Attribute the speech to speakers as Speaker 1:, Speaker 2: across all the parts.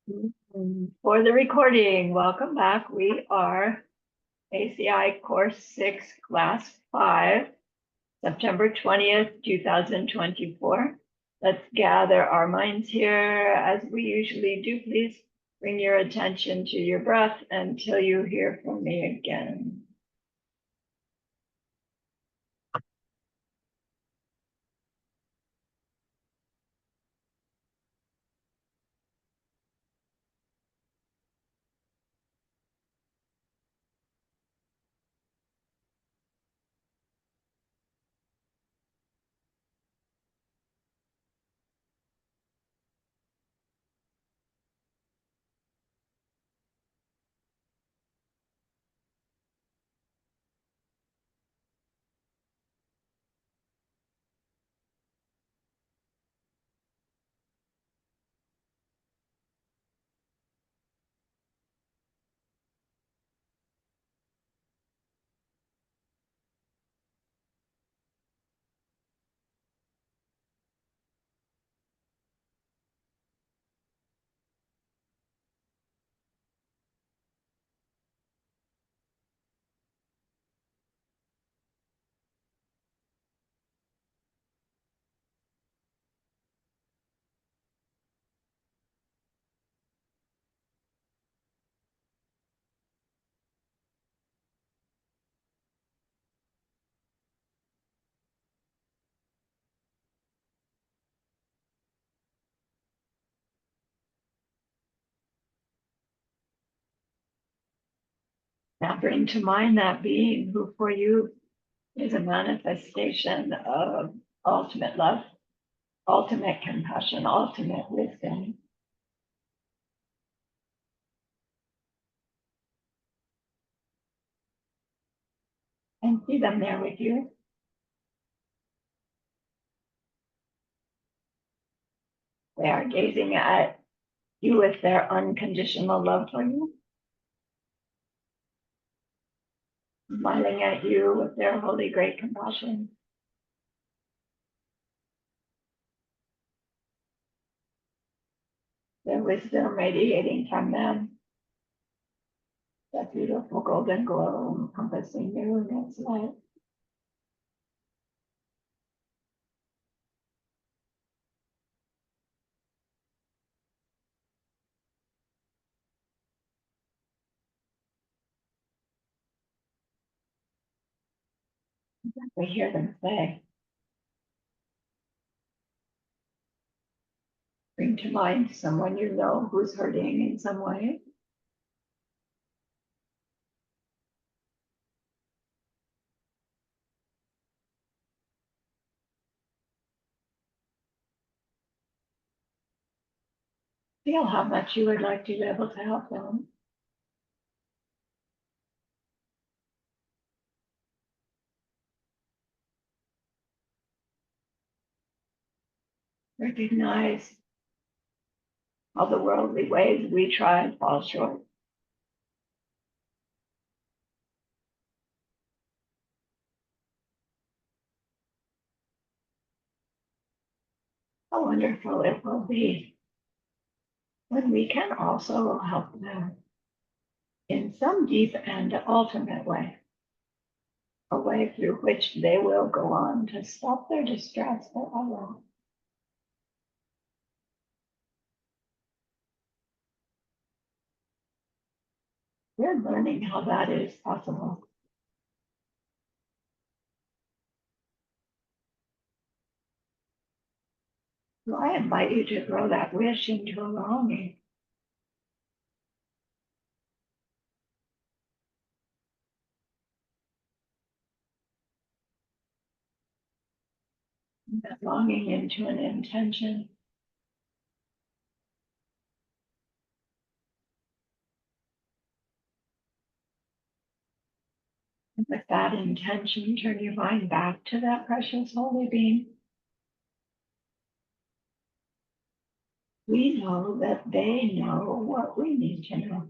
Speaker 1: For the recording, welcome back. We are ACI Course 6, Class 5, September 20th, 2024. Let's gather our minds here as we usually do. Please bring your attention to your breath until you hear from me again. Now bring to mind that being who for you is a manifestation of ultimate love, ultimate compassion, ultimate wisdom. And see them there with you. They are gazing at you with their unconditional love for you, smiling at you with their holy great compassion. Their wisdom radiating from them, that beautiful golden glow encompassing you in its light. We hear them say, bring to mind someone you know who's hurting in some way. Feel how much you would like to be able to help them. Recognize all the worldly ways we try and fall short. How wonderful it will be when we can also help them in some deep and ultimate way, a way through which they will go on to stop their distress forever. We're learning how that is possible. So I invite you to grow that wish into a longing. That longing into an intention. And with that intention, turn your mind back to that precious holy being. We know that they know what we need to know,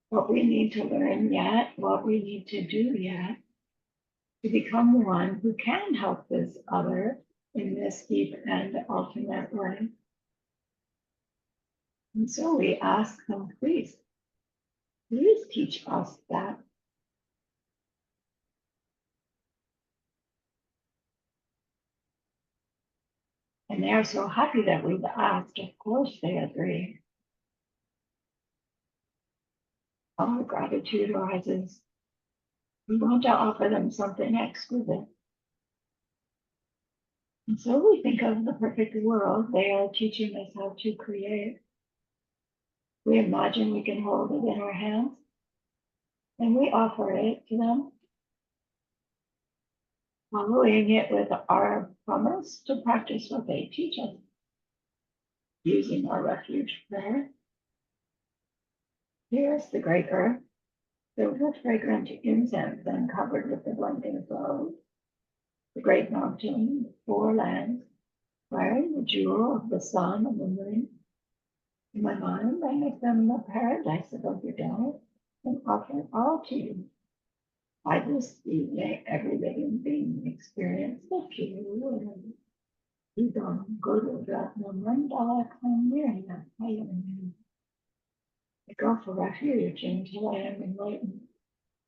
Speaker 1: what we need to learn yet, what we need to do yet to become one who can help this other in this deep and ultimate way. And so we ask them, please teach us that. And they are so happy that we've asked. Of course they agree. Our gratitude rises. We want to offer them something exquisite. And so we think of the perfect world they are teaching us how to create. We imagine we can hold it in our hands, and we offer it to them, following it with our promise to practice what they teach us, using our refuge prayer. Here's the great earth, filled with fragrant incense and covered with the blending flows. The great mountain, four lands, wearing the jewel of the sun and the moon. In my mind, I make them a paradise above your down and offer all to you. I just see every living being experience the pure word. You don't go to that no mandala come near that I am. I go for refuge until I am enlightened.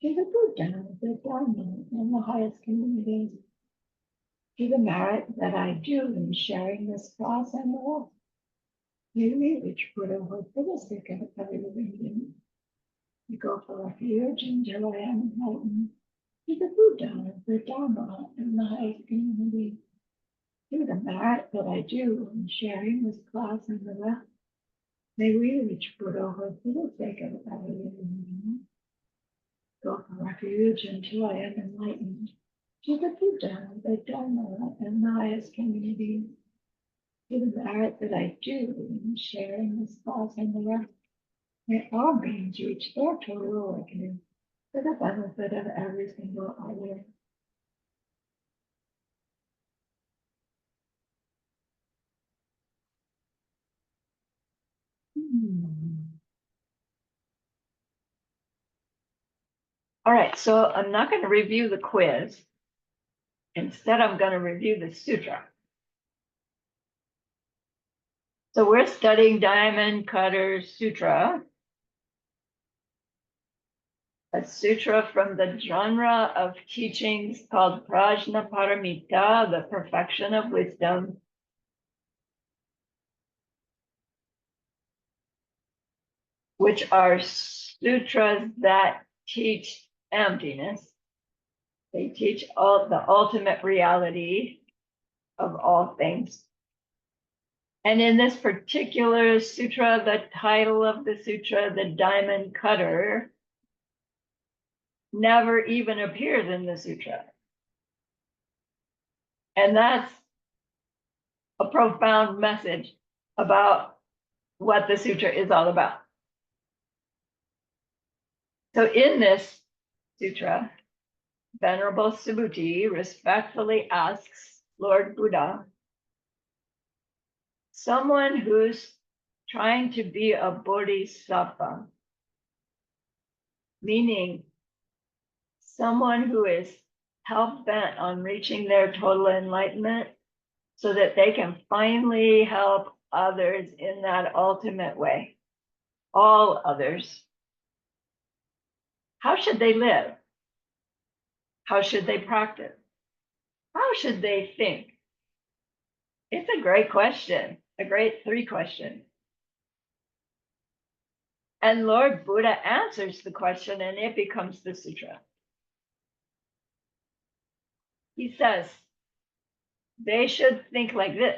Speaker 1: To the Buddha, the Dharma, and the highest communities. To the merit that I do in sharing this cross and the rest. May we reach Buddhahood for the sake of every living being. I go for refuge until I am enlightened. To the Buddha, the Dharma, and the highest community. To the merit that I do in sharing this class and the rest, may we reach Buddhahood for the sake of every living being. Go for refuge until I am enlightened. To the Buddha, the Dharma, and the highest community. To the merit that I do in sharing this class and the rest, may all beings reach their total awakening for the benefit of every single other. All right, so I'm not going to review the quiz. Instead, I'm going to review the sutra. So we're studying Diamond Cutter Sutra, a sutra from the genre of teachings called Prajnaparamita, the perfection of wisdom, which are sutras that teach emptiness. They teach the ultimate reality of all things. And in this particular sutra, the title of the sutra, the Diamond Cutter, never even appears in the sutra. And that's a profound message about what the sutra is all about. So in this sutra, Venerable Subhuti respectfully asks Lord Buddha, someone who's trying to be a bodhisattva, meaning someone who is hell-bent on reaching their total enlightenment so that they can finally help others in that ultimate way, all others. How should they live? How should they practice? How should they think? It's a great question, a great three question. And Lord Buddha answers the question and it becomes the sutra. He says, they should think like this.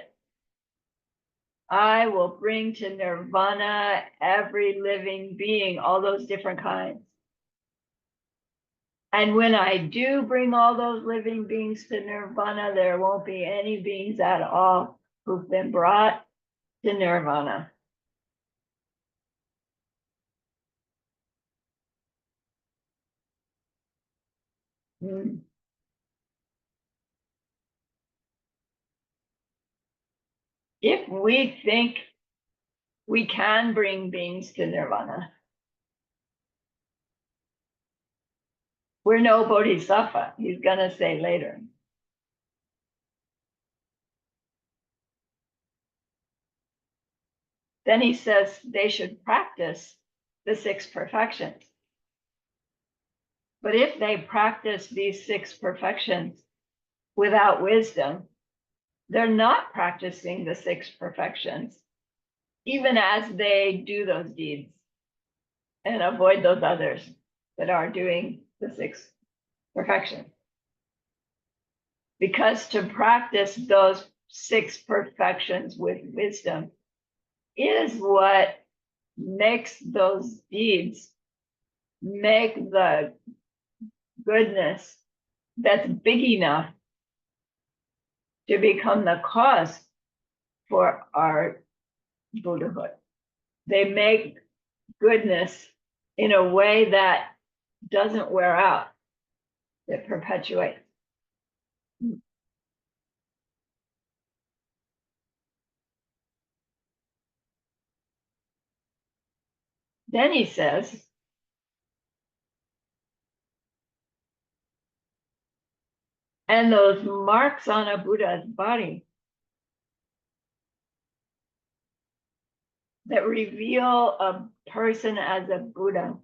Speaker 1: I will bring to nirvana every living being, all those different kinds. And when I do bring all those living beings to nirvana, there won't be any beings at all who've been brought to nirvana. If we think we can bring beings to nirvana, we're no bodhisattva, he's going to say later. then he says they should practice the 6 perfections. But if they practice these 6 perfections without wisdom, they're not practicing the 6 perfections, even as they do those deeds and avoid those others that are doing the 6 perfections. Because to practice those 6 perfections with wisdom is what makes those deeds make the goodness that's big enough to become the cause for our Buddhahood. They make goodness in a way that doesn't wear out, that perpetuates. Then he says, and those marks on a Buddha's body that reveal a person as a Buddha,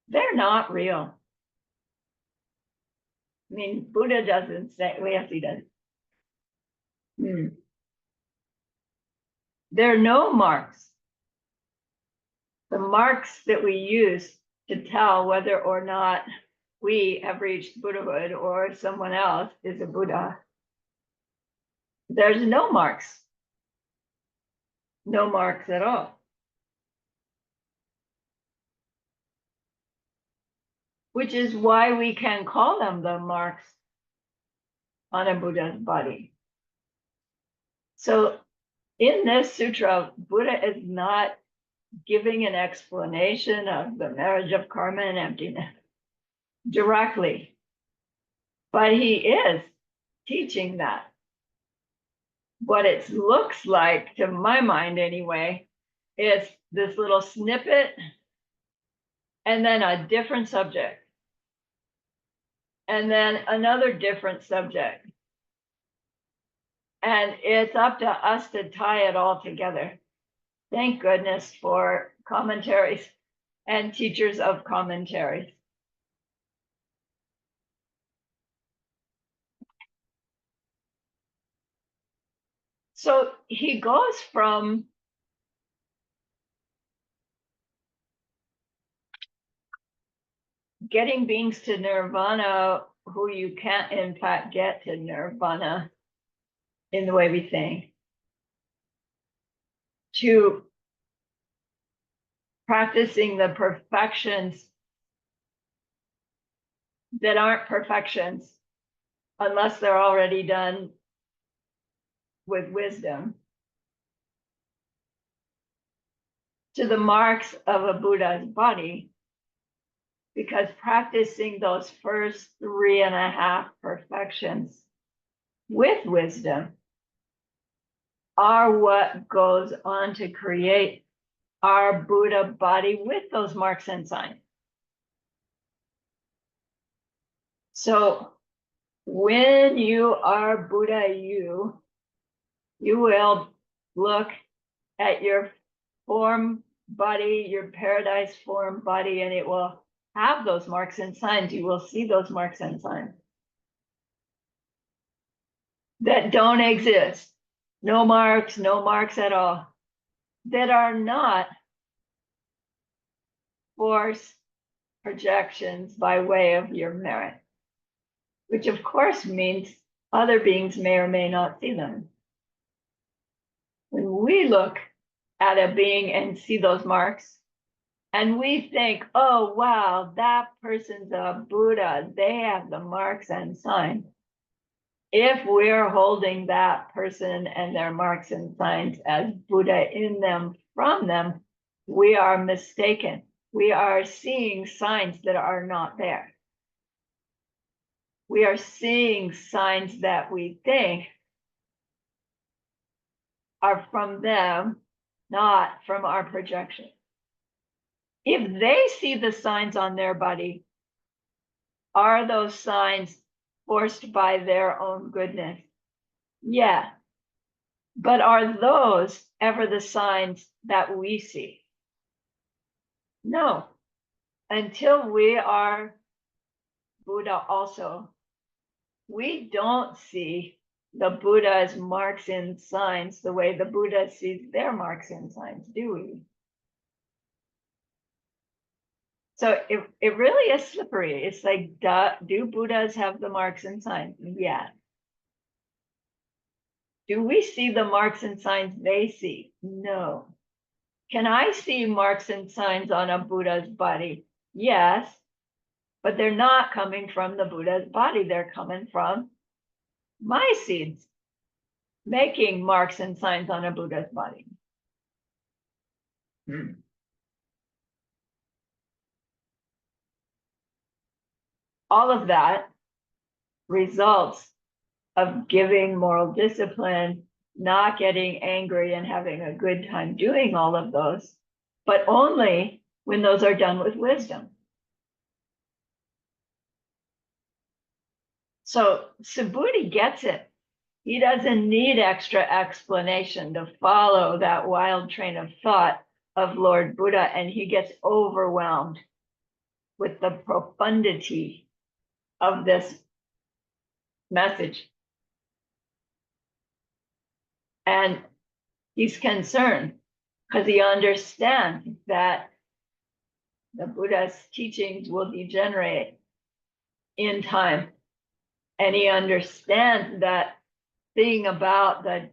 Speaker 1: they're not real. I mean, Buddha doesn't say, well, yes, he does. There are no marks. The marks that we use to tell whether or not we have reached Buddhahood or someone else is a Buddha, there's no marks. No marks at all. Which is why we can call them the marks on a Buddha's body. So in this sutra, Buddha is not giving an explanation of the marriage of karma and emptiness directly, but he is teaching that. What it looks like, to my mind anyway, is this little snippet and then a different subject and then another different subject. And it's up to us to tie it all together. Thank goodness for commentaries and teachers of commentaries. So he goes from getting beings to nirvana who you can't in fact get to nirvana in the way we think, to practicing the perfections that aren't perfections unless they're already done with wisdom, to the marks of a Buddha's body, because practicing those first 3.5 perfections with wisdom are what goes on to create our Buddha body with those marks and signs. So when you are Buddha, you will look at your form body, your paradise form body, and it will have those marks and signs. You will see those marks and signs that don't exist. No marks at all, that are not force projections by way of your merit, which of course means other beings may or may not see them. When we look at a being and see those marks, and we think, oh, wow, that person's a Buddha, they have the marks and signs. If we're holding that person and their marks and signs as Buddha in them, from them, we are mistaken. We are seeing signs that are not there. We are seeing signs that we think are from them, not from our projection. If they see the signs on their body, are those signs forced by their own goodness? Yeah. But are those ever the signs that we see? No. Until we are Buddha also, we don't see the Buddha's marks and signs the way the Buddha sees their marks and signs, do we? So it really is slippery. It's like, do Buddhas have the marks and signs? Yeah. Do we see the marks and signs they see? No. Can I see marks and signs on a Buddha's body? Yes, but they're not coming from the Buddha's body. They're coming from my seeds making marks and signs on a Buddha's body. All of that results of giving moral discipline, not getting angry and having a good time doing all of those, but only when those are done with wisdom. So Subhuti gets it. He doesn't need extra explanation to follow that wild train of thought of Lord Buddha, and he gets overwhelmed with the profundity of this message. And he's concerned because he understands that the Buddha's teachings will degenerate in time. And he understands that thing about the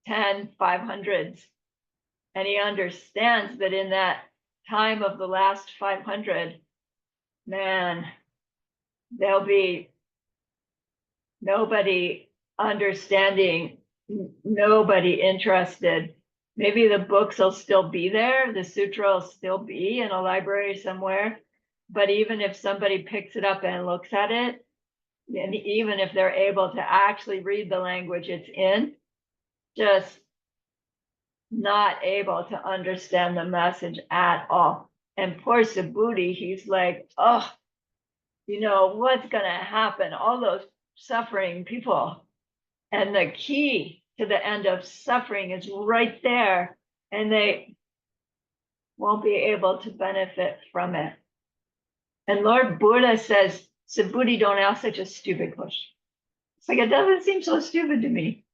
Speaker 1: 500s. And he understands that in that time of the last 500, man, there'll be nobody understanding, nobody interested. Maybe the books will still be there, the sutra will still be in a library somewhere. But even if somebody picks it up and looks at it, and even if they're able to actually read the language it's in, just not able to understand the message at all. And poor Subhuti, he's like, oh, what's going to happen? All those suffering people. And the key to the end of suffering is right there. And they won't be able to benefit from it. And Lord Buddha says, Subhuti, don't ask such a stupid question. It's like, it doesn't seem so stupid to me.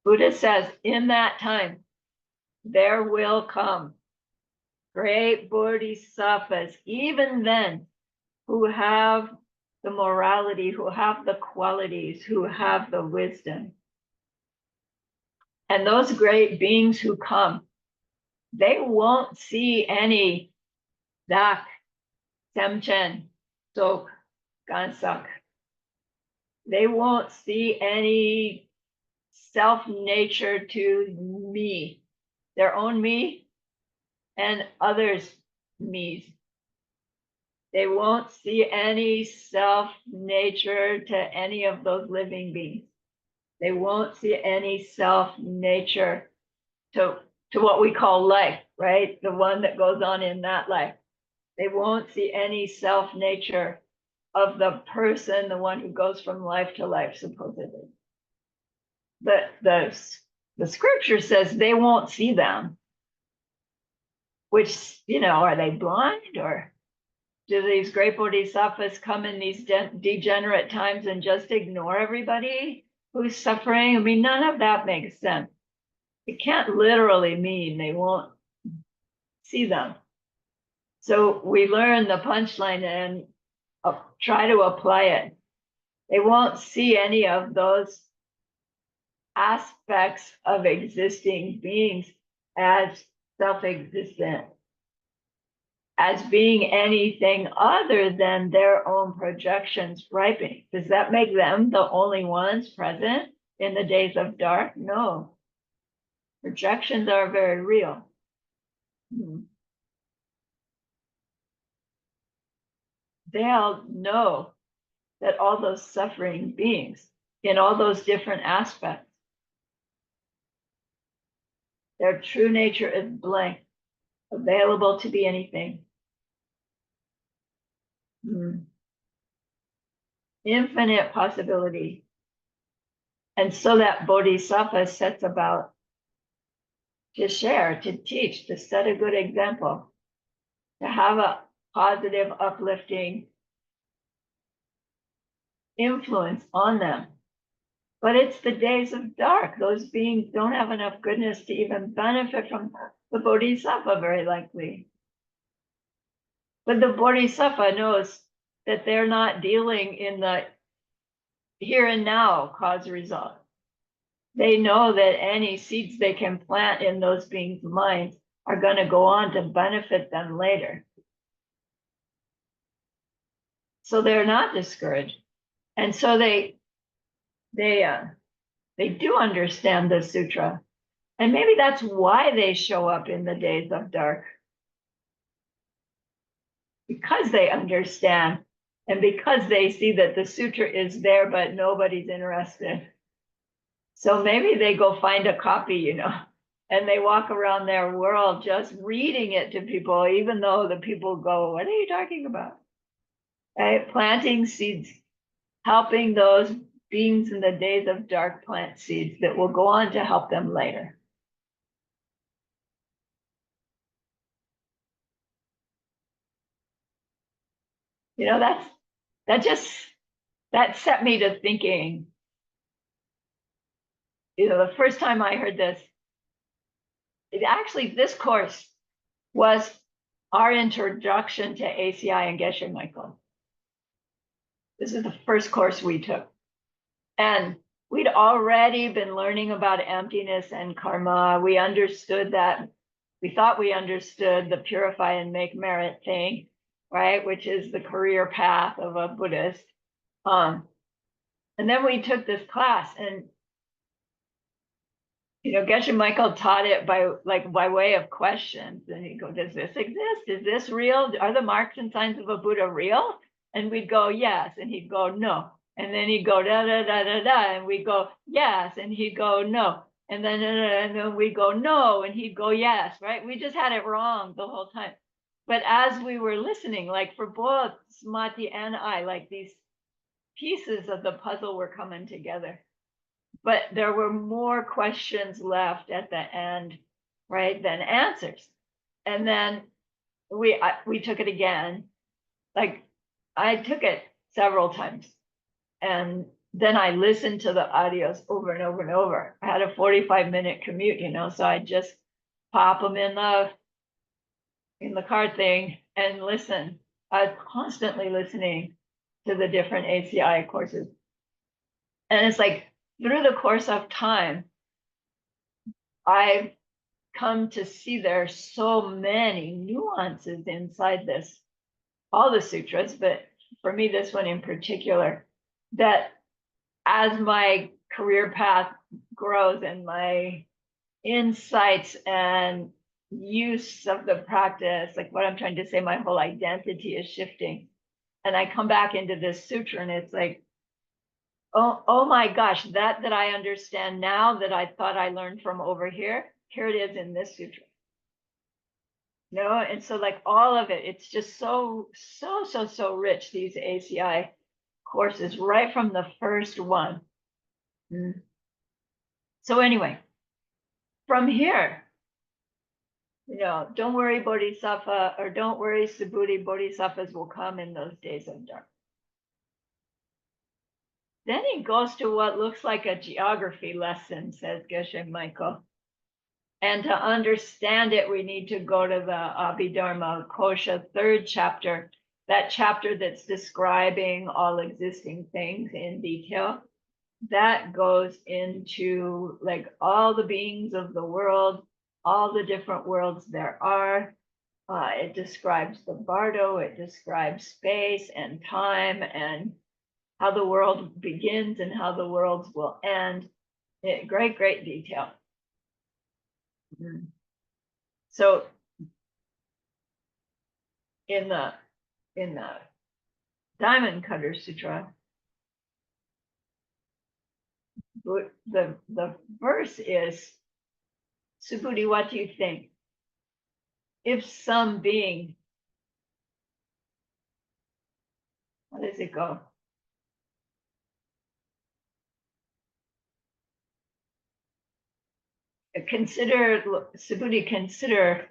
Speaker 1: Buddha says, in that time, there will come great bodhisattvas, even then, who have the morality, who have the qualities, who have the wisdom. And those great beings who come, they won't see any Dak, Semchen, Sok, Gansak. They won't see any self-nature to me, their own me and others' me's. They won't see any self-nature to any of those living beings. They won't see any self-nature to what we call life, right? The one that goes on in that life. They won't see any self-nature of the person, the one who goes from life to life, supposedly. The scripture says they won't see them, which, are they blind, or do these great bodhisattvas come in these degenerate times and just ignore everybody who's suffering? I mean, none of that makes sense. It can't literally mean they won't see them. So we learn the punchline and try to apply it. They won't see any of those aspects of existing beings as self-existent, as being anything other than their own projections ripening. Does that make them the only ones present in the days of dark? No. Projections are very real. They'll know that all those suffering beings in all those different aspects, their true nature is blank, available to be anything. infinite possibility. And so that bodhisattva sets about to share, to teach, to set a good example, to have a positive, uplifting influence on them. But it's the days of dark. Those beings don't have enough goodness to even benefit from the bodhisattva, very likely. But the bodhisattva knows that they're not dealing in the here and now cause result. They know that any seeds they can plant in those beings' minds are going to go on to benefit them later. So they're not discouraged. And so they do understand the sutra. And maybe that's why they show up in the days of dark. Because they understand and because they see that the sutra is there, but nobody's interested. So maybe they go find a copy, and they walk around their world just reading it to people, even though the people go, what are you talking about? Right? Planting seeds, helping those beings in the days of dark plant seeds that will go on to help them later. That set me to thinking. The first time I heard this, this course was our introduction to ACI and Geshe Michael. This is the first course we took. And we'd already been learning about emptiness and karma. We understood that. We thought we understood the purify and make merit thing, right? Which is the career path of a Buddhist. And then we took this class, and Geshe Michael taught it by way of questions. And he'd go, does this exist? Is this real? Are the marks and signs of a Buddha real? And we'd go, yes. And he'd go, no. And then he'd go, da, da, da, da, da. And we'd go, yes. And he'd go, no. And then we'd go, no. And he'd go, yes, right? We just had it wrong the whole time. But as we were listening, like for both Smati and I, like these pieces of the puzzle were coming together. But there were more questions left at the end, right, than answers. And then we took it again. Like I took it several times. And then I listened to the audios over and over and over. I had a 45-minute commute, so I just pop them in the car thing and listen. I was constantly listening to the different ACI courses. And it's like through the course of time, I've come to see there are so many nuances inside this, all the sutras, but for me, this one in particular, that as my career path grows and my insights and use of the practice, like what I'm trying to say, my whole identity is shifting. And I come back into this sutra and it's like, oh my gosh, that I understand now that I thought I learned from over here it is in this sutra. And so like all of it, it's just so rich, these ACI courses, right from the first one. So anyway, from here, don't worry, Bodhisattva, or don't worry, Subhuti, Bodhisattvas will come in those days of dark. Then he goes to what looks like a geography lesson, says Geshe Michael. And to understand it, we need to go to the Abhidharma Kosha, 3rd chapter, that chapter that's describing all existing things in detail. That goes into like all the beings of the world, all the different worlds there are. It describes the bardo, it describes space and time and how the world begins and how the worlds will end. Great detail. So in the Diamond Cutter Sutra, the verse is, Subhuti, what do you think? If some being, how does it go? consider, Subhuti, consider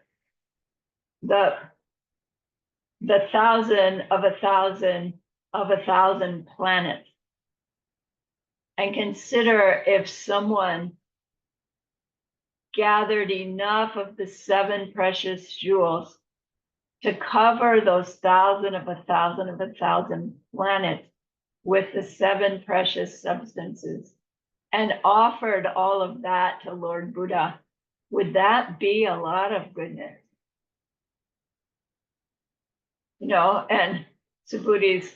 Speaker 1: the thousand of a thousand of a thousand planets, and consider if someone gathered enough of the seven precious jewels to cover those thousand of a thousand of a thousand planets with the seven precious substances and offered all of that to Lord Buddha, would that be a lot of goodness? And Subhuti's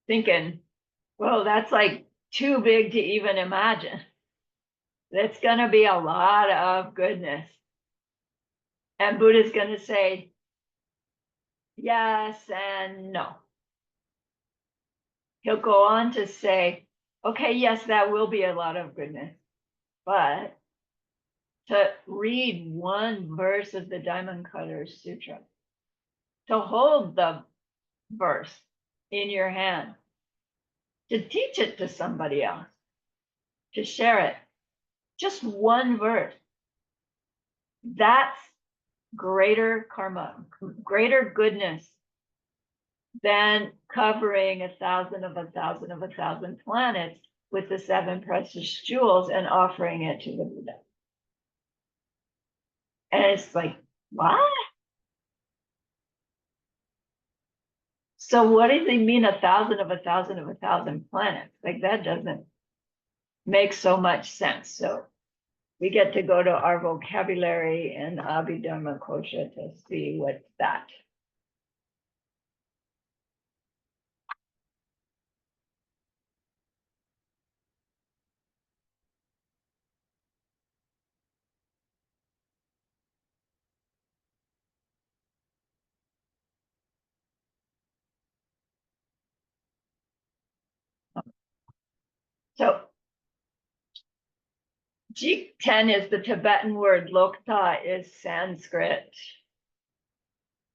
Speaker 1: thinking, well, that's like too big to even imagine. That's going to be a lot of goodness. And Buddha's going to say, yes and no. He'll go on to say, okay, yes, that will be a lot of goodness. But to read one verse of the Diamond Cutter Sutra, to hold the verse in your hand, to teach it to somebody else, to share it, just one verse, that's greater karma, greater goodness than covering a thousand of a thousand of a thousand planets with the seven precious jewels and offering it to the Buddha. And it's like, what? So what does he mean, a thousand of a thousand of a thousand planets? Like, that doesn't make so much sense. So we get to go to our vocabulary in Abhidharma Kosha to see what's that. So Jikten is the Tibetan word, Lokta is Sanskrit.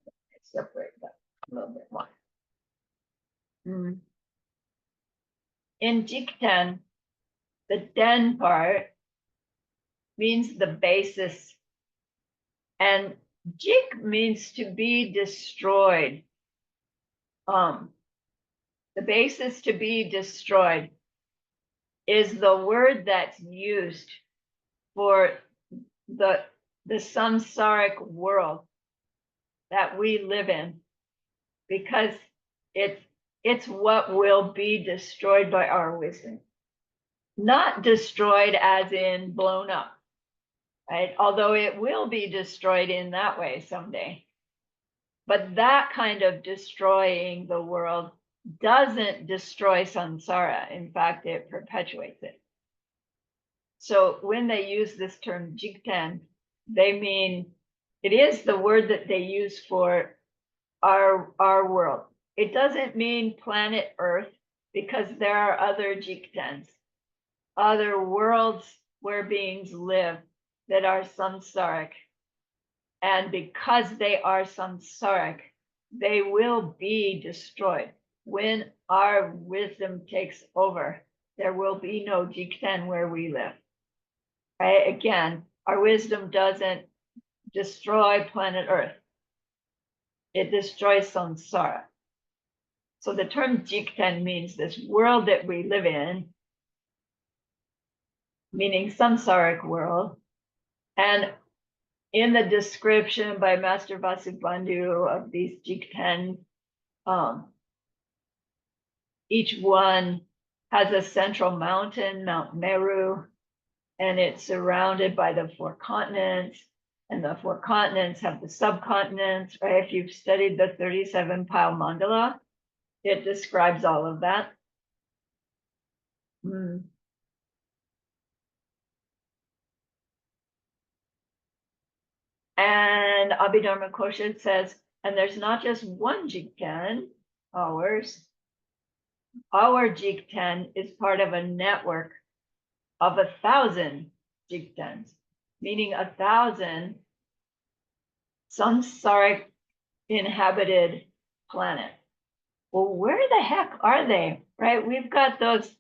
Speaker 1: Let's separate that a little bit more. In Jikten, the den part means the basis, and Jik means to be destroyed. The basis to be destroyed is the word that's used for the samsaric world that we live in, because it's what will be destroyed by our wisdom. Not destroyed as in blown up, right? Although it will be destroyed in that way someday. But that kind of destroying the world doesn't destroy samsara. In fact, it perpetuates it. So when they use this term jikten, they mean, it is the word that they use for our world. It doesn't mean planet Earth, because there are other jiktens, other worlds where beings live that are samsaric. And because they are samsaric, they will be destroyed. When our wisdom takes over, there will be no jikten where we live. Right? Again, our wisdom doesn't destroy planet Earth. It destroys samsara. So the term jikten means this world that we live in, meaning samsaric world. And in the description by Master Vasubandhu of these jikten, each one has a central mountain, Mount Meru, and it's surrounded by the four continents, and the four continents have the subcontinents, right? If you've studied the 37 pile mandala, it describes all of that. And Abhidharma Kosha says, and there's not just one jikten, ours. Our jikten is part of a network of 1,000 jiktens, meaning 1,000 samsaric inhabited planet. Well, where the heck are they, right? We've got those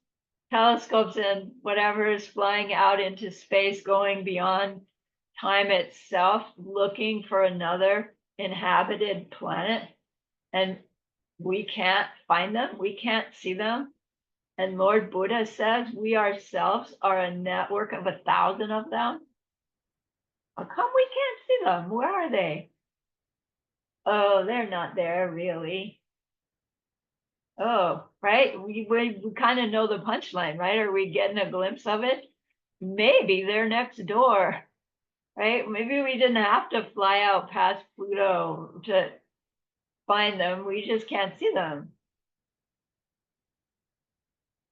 Speaker 1: telescopes and whatever is flying out into space, going beyond time itself looking for another inhabited planet, and we can't find them, we can't see them. And Lord Buddha says we ourselves are a network of 1,000 of them. How come we can't see them? Where are they? Oh, they're not there really. Oh, right. We kind of know the punchline, right? Are we getting a glimpse of it? Maybe they're next door, right? Maybe we didn't have to fly out past Pluto to find them. We just can't see them.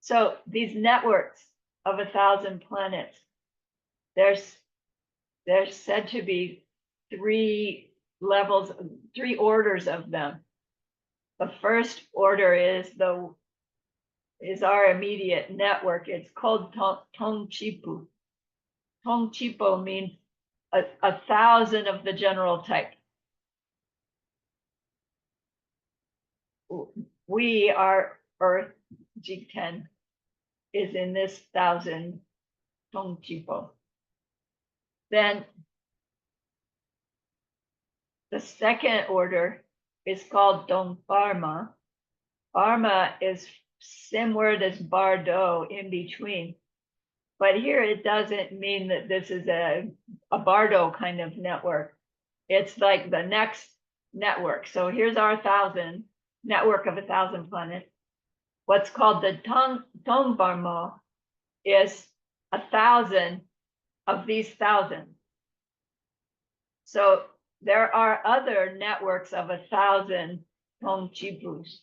Speaker 1: So these networks of 1,000 planets, there's said to be 3 levels, 3 orders of them. The first order is our immediate network. It's called Tongchipu. Tongchipo means 1,000 of the general type. We, our Earth, G10, is in this 1,000 Tongchipo. Then the second order is called Dongparma. Parma is same word as Bardo, in between. But here it doesn't mean that this is a Bardo kind of network. It's like the next network. So here's our 1,000 network of 1,000 planets. What's called the Tongbarmo is 1,000 of these 1,000. So there are other networks of 1,000 Tongchipus.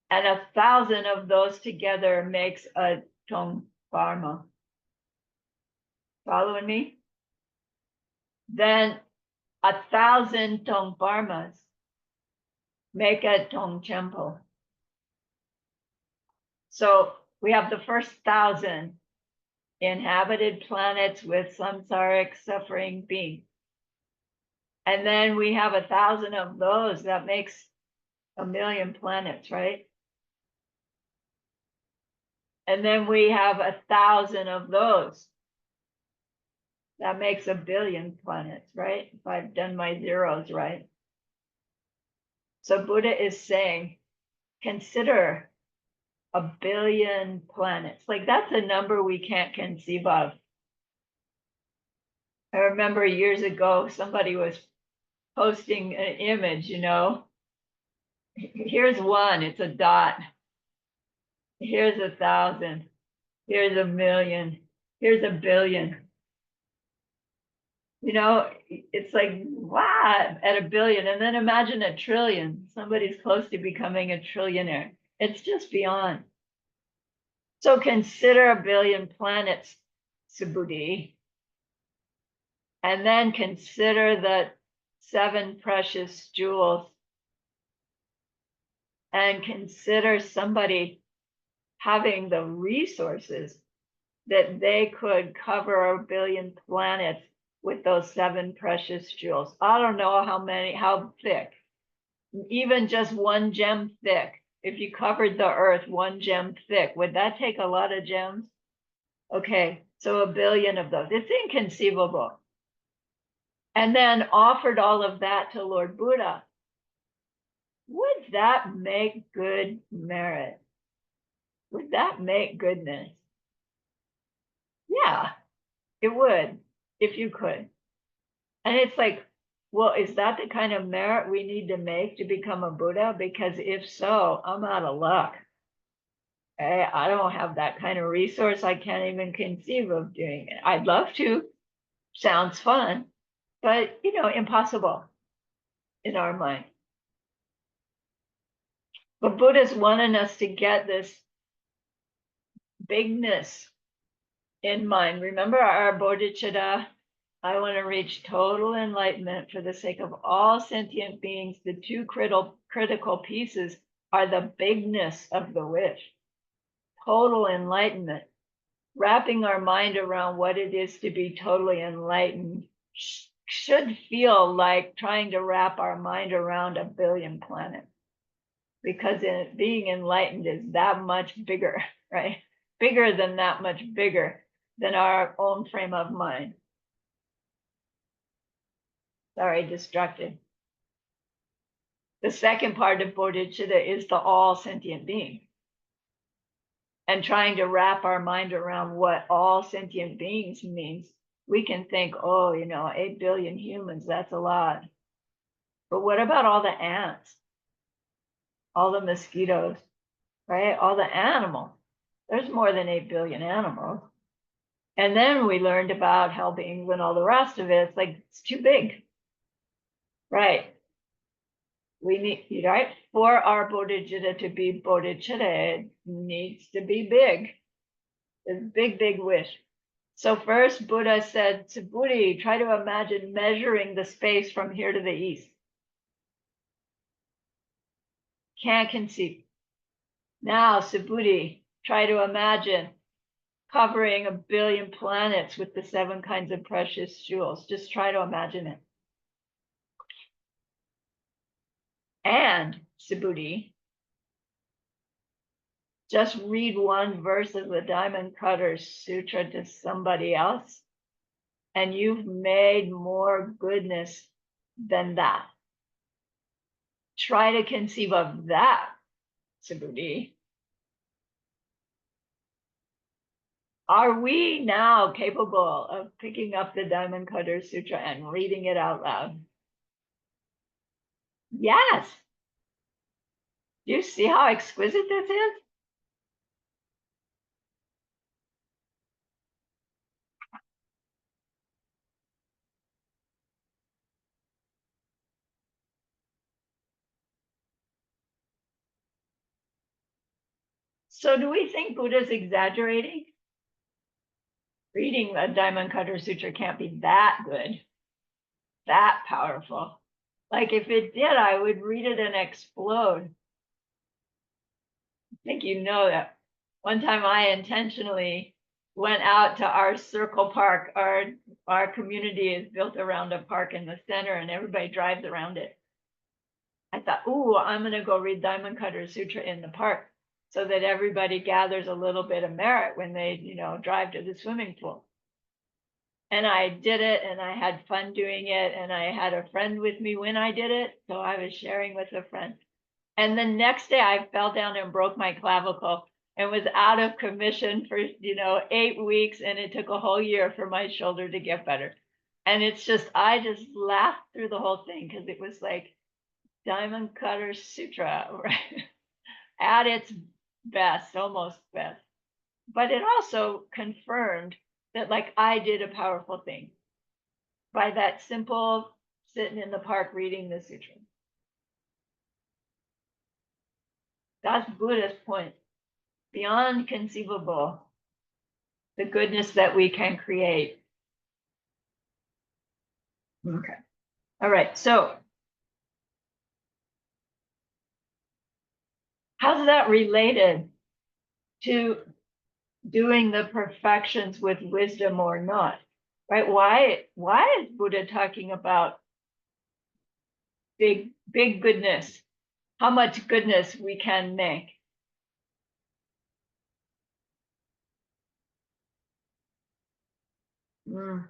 Speaker 1: And 1,000 of those together makes a Tongparma. Following me? Then 1,000 Tongparmas make a Tongchenpo. So we have the first 1,000 inhabited planets with samsaric suffering beings. And then we have 1,000 of those. That makes 1,000,000 planets, right? And then we have 1,000 of those. That makes 1,000,000,000 planets, right? If I've done my zeros right. So Buddha is saying, consider 1,000,000,000 planets. Like that's a number we can't conceive of. I remember years ago, somebody was posting an image, here's one, it's a dot. Here's 1,000. Here's 1,000,000. Here's 1,000,000,000. It's like, wow, at 1,000,000,000. And then imagine 1,000,000,000,000. Somebody's close to becoming a trillionaire. It's just beyond. So consider 1,000,000,000 planets, Subhuti. And then consider the 7 precious jewels. And consider somebody having the resources that they could cover 1,000,000,000 planets with those 7 precious jewels. I don't know how thick, even just 1 gem thick. If you covered the earth 1 gem thick, would that take a lot of gems? Okay, so 1,000,000,000 of those. It's inconceivable. And then offered all of that to Lord Buddha. Would that make good merit? Would that make goodness? Yeah, it would, if you could. And it's like, well, is that the kind of merit we need to make to become a Buddha? Because if so, I'm out of luck. I don't have that kind of resource. I can't even conceive of doing it. I'd love to. Sounds fun, but impossible in our mind. But Buddha's wanting us to get this bigness in mind. Remember our bodhicitta? I want to reach total enlightenment for the sake of all sentient beings. The 2 critical pieces are the bigness of the wish, total enlightenment. Wrapping our mind around what it is to be totally enlightened should feel like trying to wrap our mind around 1,000,000,000 planets, because being enlightened is that much bigger, right? Bigger than that much bigger than our own frame of mind. Sorry, distracted. The second part of bodhicitta is the all sentient being. And trying to wrap our mind around what all sentient beings means. We can think, oh, 8 billion humans, that's a lot. But what about all the ants, all the mosquitoes, right? All the animals. There's more than 8 billion animals. And then we learned about hell beings and all the rest of it. It's like, it's too big. Right. We need, right? For our bodhicitta to be bodhicitta, it needs to be big. It's a big, big wish. So first Buddha said to Buddhi, try to imagine measuring the space from here to the east. Can't conceive. Now, Subhuti, try to imagine covering 1 billion planets with the 7 kinds of precious jewels. Just try to imagine it. And Subhuti, just read one verse of the Diamond Cutter Sutra to somebody else, and you've made more goodness than that. Try to conceive of that, Subhuti. Are we now capable of picking up the Diamond Cutter Sutra and reading it out loud? Yes. Do you see how exquisite this is? So do we think Buddha's exaggerating? Reading a Diamond Cutter Sutra can't be that good, that powerful. Like if it did, I would read it and explode. I think you know that. One time I intentionally went out to our circle park. Our community is built around a park in the center and everybody drives around it. I thought, ooh, I'm going to go read Diamond Cutter Sutra in the park so that everybody gathers a little bit of merit when they, drive to the swimming pool. And I did it and I had fun doing it. And I had a friend with me when I did it. So I was sharing with a friend. And the next day I fell down and broke my clavicle and was out of commission for, 8 weeks. And it took a whole year for my shoulder to get better. And it's just, I just laughed through the whole thing because it was like Diamond Cutter Sutra, right? At its best, almost best. But it also confirmed that like I did a powerful thing by that simple sitting in the park reading the sutra. That's Buddha's point. Beyond conceivable, the goodness that we can create. Okay. All right. So how's that related to doing the perfections with wisdom or not? Right? Why is Buddha talking about big goodness? How much goodness we can make? Mm.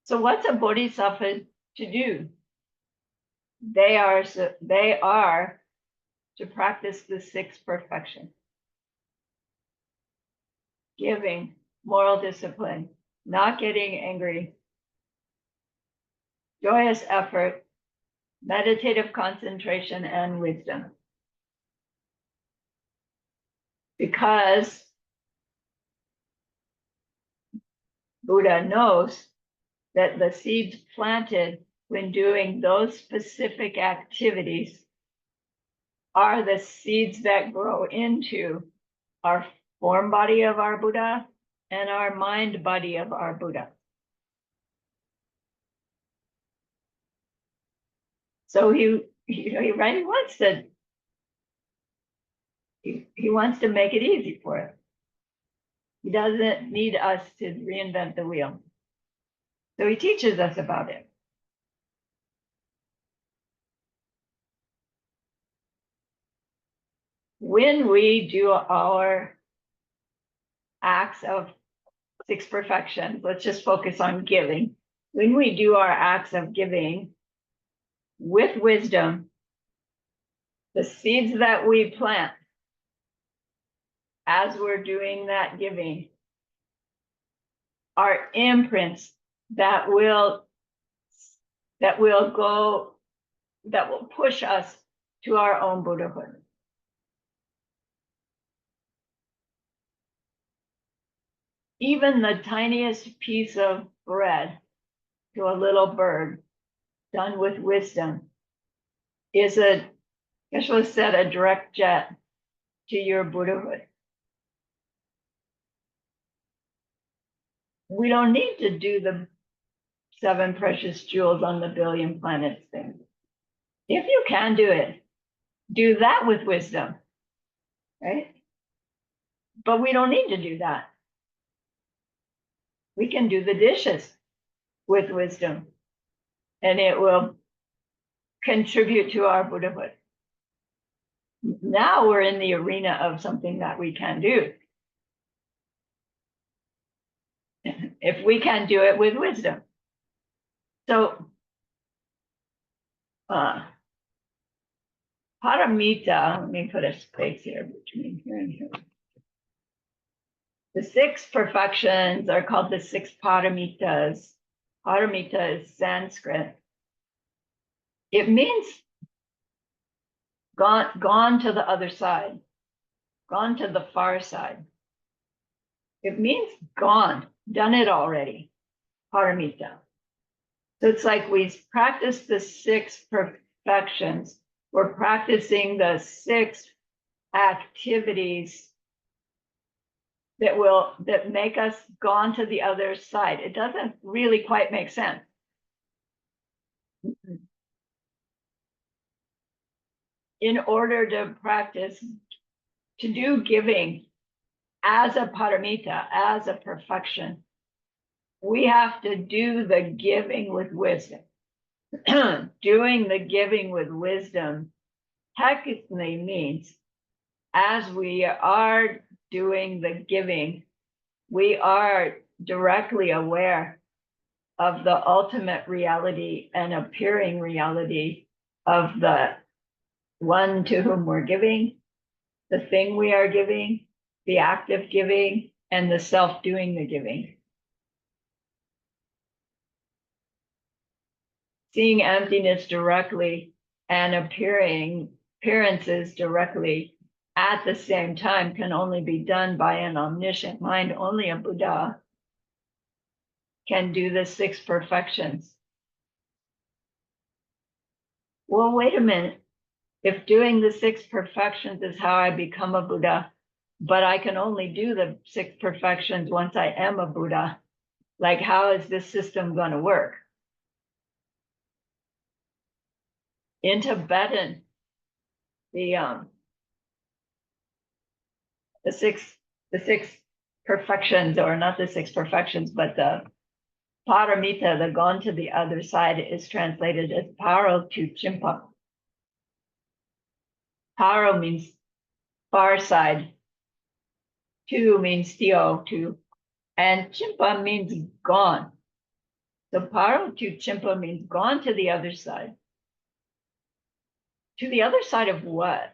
Speaker 1: So what's a bodhisattva to do? They are to practice the 6 perfections: giving, moral discipline, not getting angry, joyous effort, meditative concentration, and wisdom. Because Buddha knows that the seeds planted when doing those specific activities are the seeds that grow into our form body of our Buddha and our mind body of our Buddha. So he wants to he wants to make it easy for us. He doesn't need us to reinvent the wheel. So he teaches us about it. When we do our acts of six perfections. Let's just focus on giving. When we do our acts of giving with wisdom, the seeds that we plant as we're doing that giving are imprints that will push us to our own Buddhahood. Even the tiniest piece of bread to a little bird done with wisdom is Geshe said, a direct jet to your Buddhahood. We don't need to do the 7 precious jewels on the billion planets thing. If you can do it, do that with wisdom, right? But we don't need to do that. We can do the dishes with wisdom, and it will contribute to our Buddhahood. Now we're in the arena of something that we can do. If we can do it with wisdom. So, paramita, let me put a space here between here and here. The 6 perfections are called the 6 paramitas. Paramita is Sanskrit. It means gone to the other side, gone to the far side. It means gone, done it already, paramita. So it's like we practice the 6 perfections. We're practicing the 6 activities that make us gone to the other side. It doesn't really quite make sense. In order to practice, to do giving as a paramita, as a perfection, we have to do the giving with wisdom. Doing the giving with wisdom technically means as we are doing the giving, we are directly aware of the ultimate reality and appearing reality of the one to whom we're giving, the thing we are giving, the act of giving, and the self doing the giving. Seeing emptiness directly and appearances directly at the same time can only be done by an omniscient mind. Only a Buddha can do the 6 perfections. Well, wait a minute. If doing the 6 perfections is how I become a Buddha, but I can only do the 6 perfections once I am a Buddha, like how is this system going to work? In Tibetan, the 6 perfections, or not the 6 perfections, but the paramita, the gone to the other side, is translated as paro to chimpa. Paro means far side, tu means to, and chimpa means gone. So paro to chimpa means gone to the other side. To the other side of what?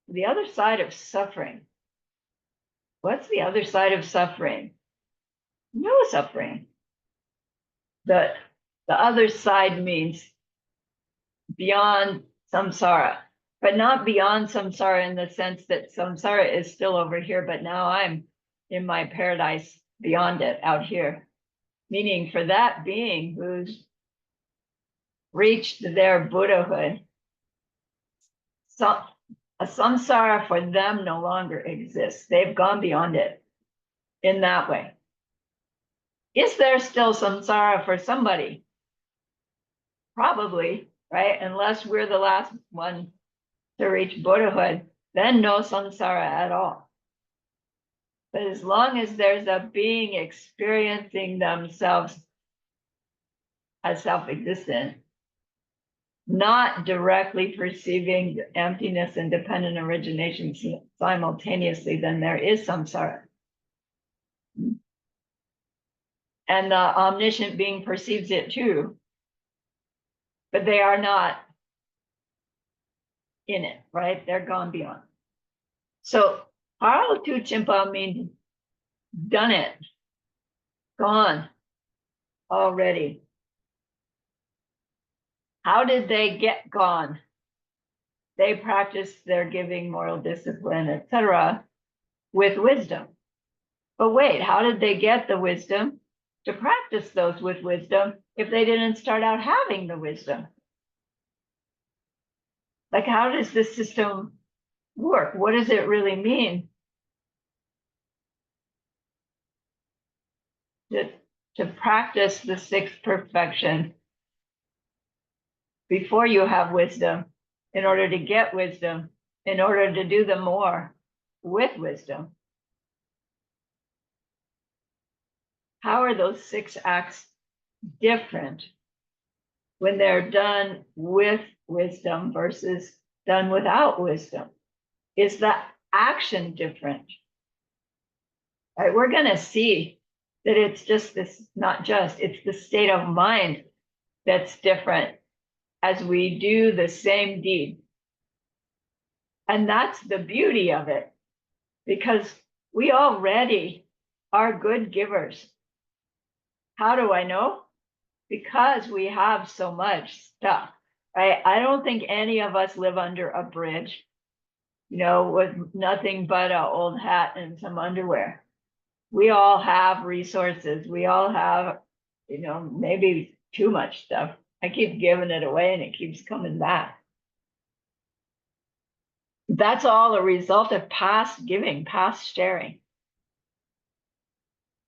Speaker 1: The other side of suffering. What's the other side of suffering? No suffering. The other side means beyond samsara, but not beyond samsara in the sense that samsara is still over here, but now I'm in my paradise beyond it out here. Meaning for that being who's reached their Buddhahood, a samsara for them no longer exists. They've gone beyond it in that way. Is there still samsara for somebody? Probably, right? Unless we're the last one to reach Buddhahood, then no samsara at all. But as long as there's a being experiencing themselves as self-existent, not directly perceiving emptiness and dependent origination simultaneously, then there is samsara. and the omniscient being perceives it too, but they are not in it, right? They're gone beyond. So Paro tu chimpa means done it, gone already. How did they get gone? They practiced their giving, moral discipline, etc., with wisdom. But wait, how did they get the wisdom to practice those with wisdom if they didn't start out having the wisdom? Like, how does this system work? What does it really mean to practice the sixth perfection before you have wisdom, in order to get wisdom, in order to do the more with wisdom? How are those 6 acts different when they're done with wisdom versus done without wisdom? Is the action different? Right? We're going to see that it's just this, not just, it's the state of mind that's different as we do the same deed. And that's the beauty of it, because we already are good givers. How do I know? Because we have so much stuff, right? I don't think any of us live under a bridge, with nothing but an old hat and some underwear. We all have resources. We all have, maybe too much stuff. I keep giving it away and it keeps coming back. That's all a result of past giving, past sharing.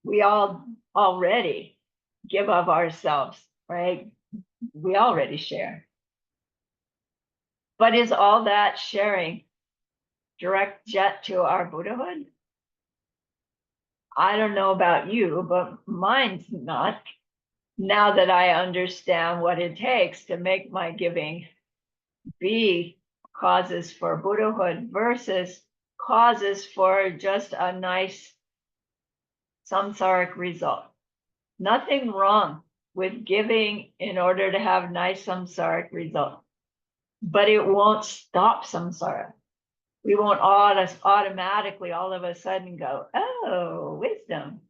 Speaker 1: We all already give of ourselves, right? We already share. But is all that sharing direct jet to our Buddhahood? I don't know about you, but mine's not. Now that I understand what it takes to make my giving be causes for Buddhahood versus causes for just a nice samsaric result. Nothing wrong with giving in order to have nice samsaric result, but it won't stop samsara. We won't automatically all of a sudden go, oh, wisdom.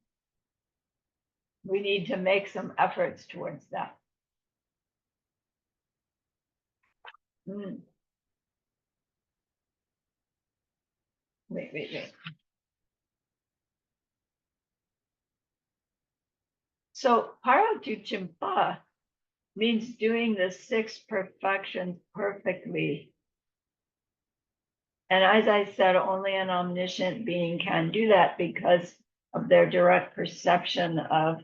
Speaker 1: We need to make some efforts towards that. Wait. So Paratuchimpa means doing the 6 perfections perfectly. And as I said, only an omniscient being can do that because of their direct perception of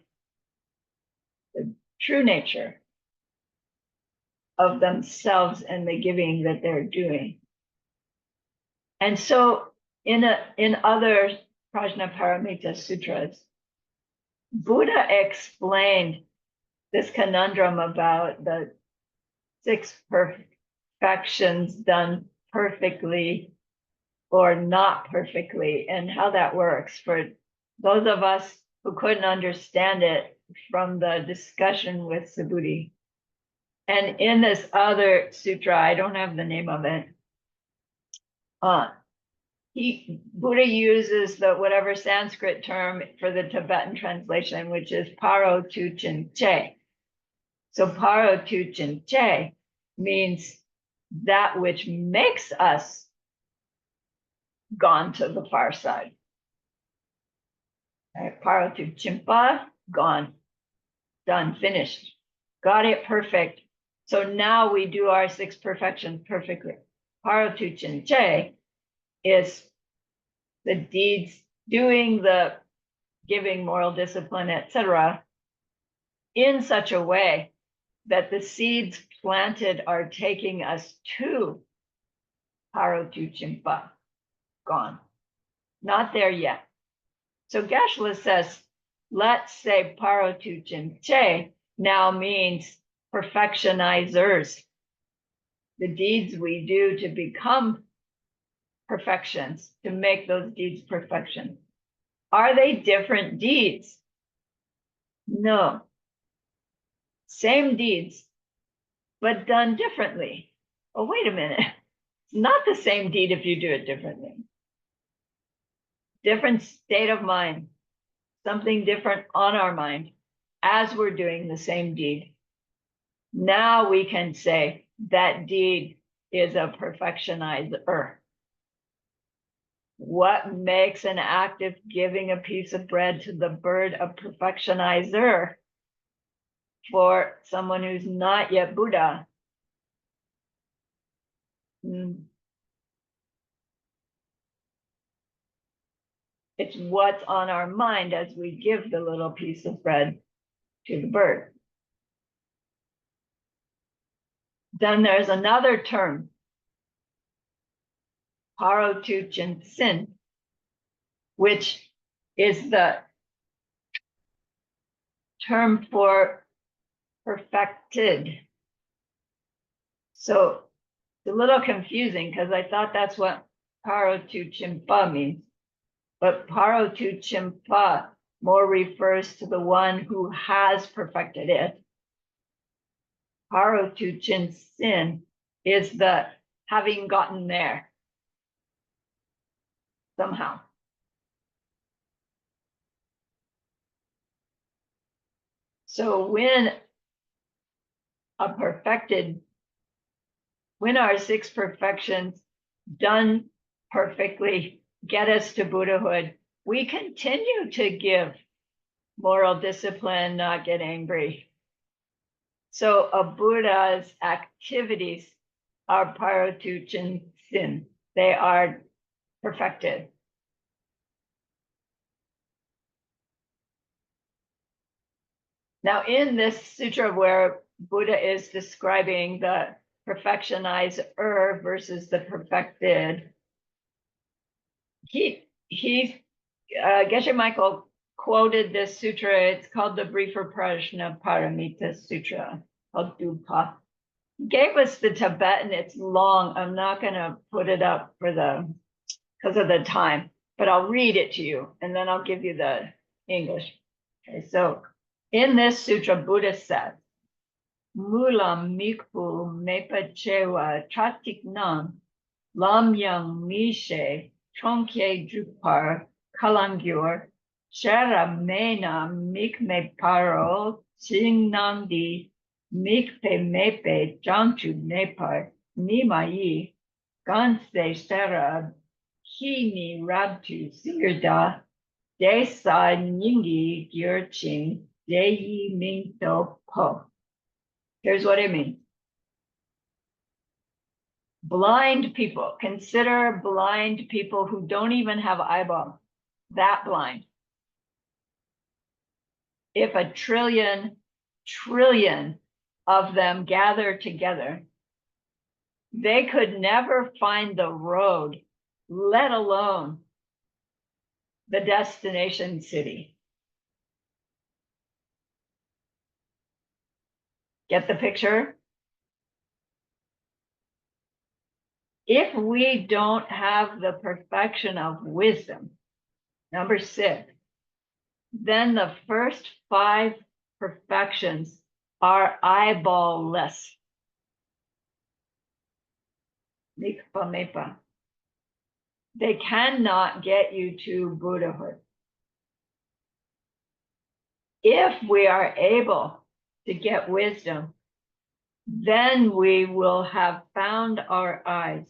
Speaker 1: the true nature of themselves and the giving that they're doing. And so in other Prajnaparamita sutras, Buddha explained this conundrum about the 6 perfections done perfectly or not perfectly, and how that works for those of us who couldn't understand it from the discussion with Subhuti. And in this other sutra, I don't have the name of it, Buddha uses the whatever Sanskrit term for the Tibetan translation, which is paro tu chin che. So paro tu chin che means that which makes us gone to the far side. Right? Paro tu chimpa, gone, done, finished, got it perfect. So now we do our 6 perfections perfectly. Paro tu chin che is the deeds, doing the giving, moral discipline, etc., in such a way that the seeds planted are taking us to Parotu Chimpa, gone. Not there yet. So Geshe-la says, let's say Parotu Chimche now means perfectionizers. The deeds we do to become perfections, to make those deeds perfection. Are they different deeds? No, same deeds, but done differently. Oh, wait a minute. It's not the same deed if you do it differently. Different state of mind, something different on our mind as we're doing the same deed. Now we can say that deed is a perfectionizer. What makes an act of giving a piece of bread to the bird a perfectionizer for someone who's not yet Buddha? It's what's on our mind as we give the little piece of bread to the bird. Then there's another term, Parotuchin sin, which is the term for perfected. So it's a little confusing because I thought that's what Parotuchimpa means. But Parotuchimpa more refers to the one who has perfected it. Parotuchin sin is the having gotten there somehow. So when our six perfections done perfectly get us to Buddhahood, we continue to give moral discipline, not get angry. So a Buddha's activities are Parotuchin sin. They are perfected. Now, in this sutra where Buddha is describing the perfectionizer versus the perfected, Geshe Michael quoted this sutra. It's called the Briefer Prajna Paramita Sutra, called Dupa. He gave us the Tibetan. It's long. I'm not going to put it up because of the time, but I'll read it to you and then I'll give you the English. Okay, so in this sutra, Buddha says, Mulam mikpu mepachewa chatiknam lamyang mishe chonkye drupar kalangyur shara mena mikme paro singnandi mikpe mepe janchu nepar nimai ganse shara hini rabtu singerda desa nyingi gyurching deyi mingto po. Here's what it means. Blind people, consider blind people who don't even have eyeballs, that blind. If a trillion of them gather together, they could never find the road, let alone the destination city. Get the picture? If we don't have the perfection of wisdom, number 6, then the first 5 perfections are eyeball-less. Mikpa mepa. They cannot get you to Buddhahood. If we are able to get wisdom, then we will have found our eyes.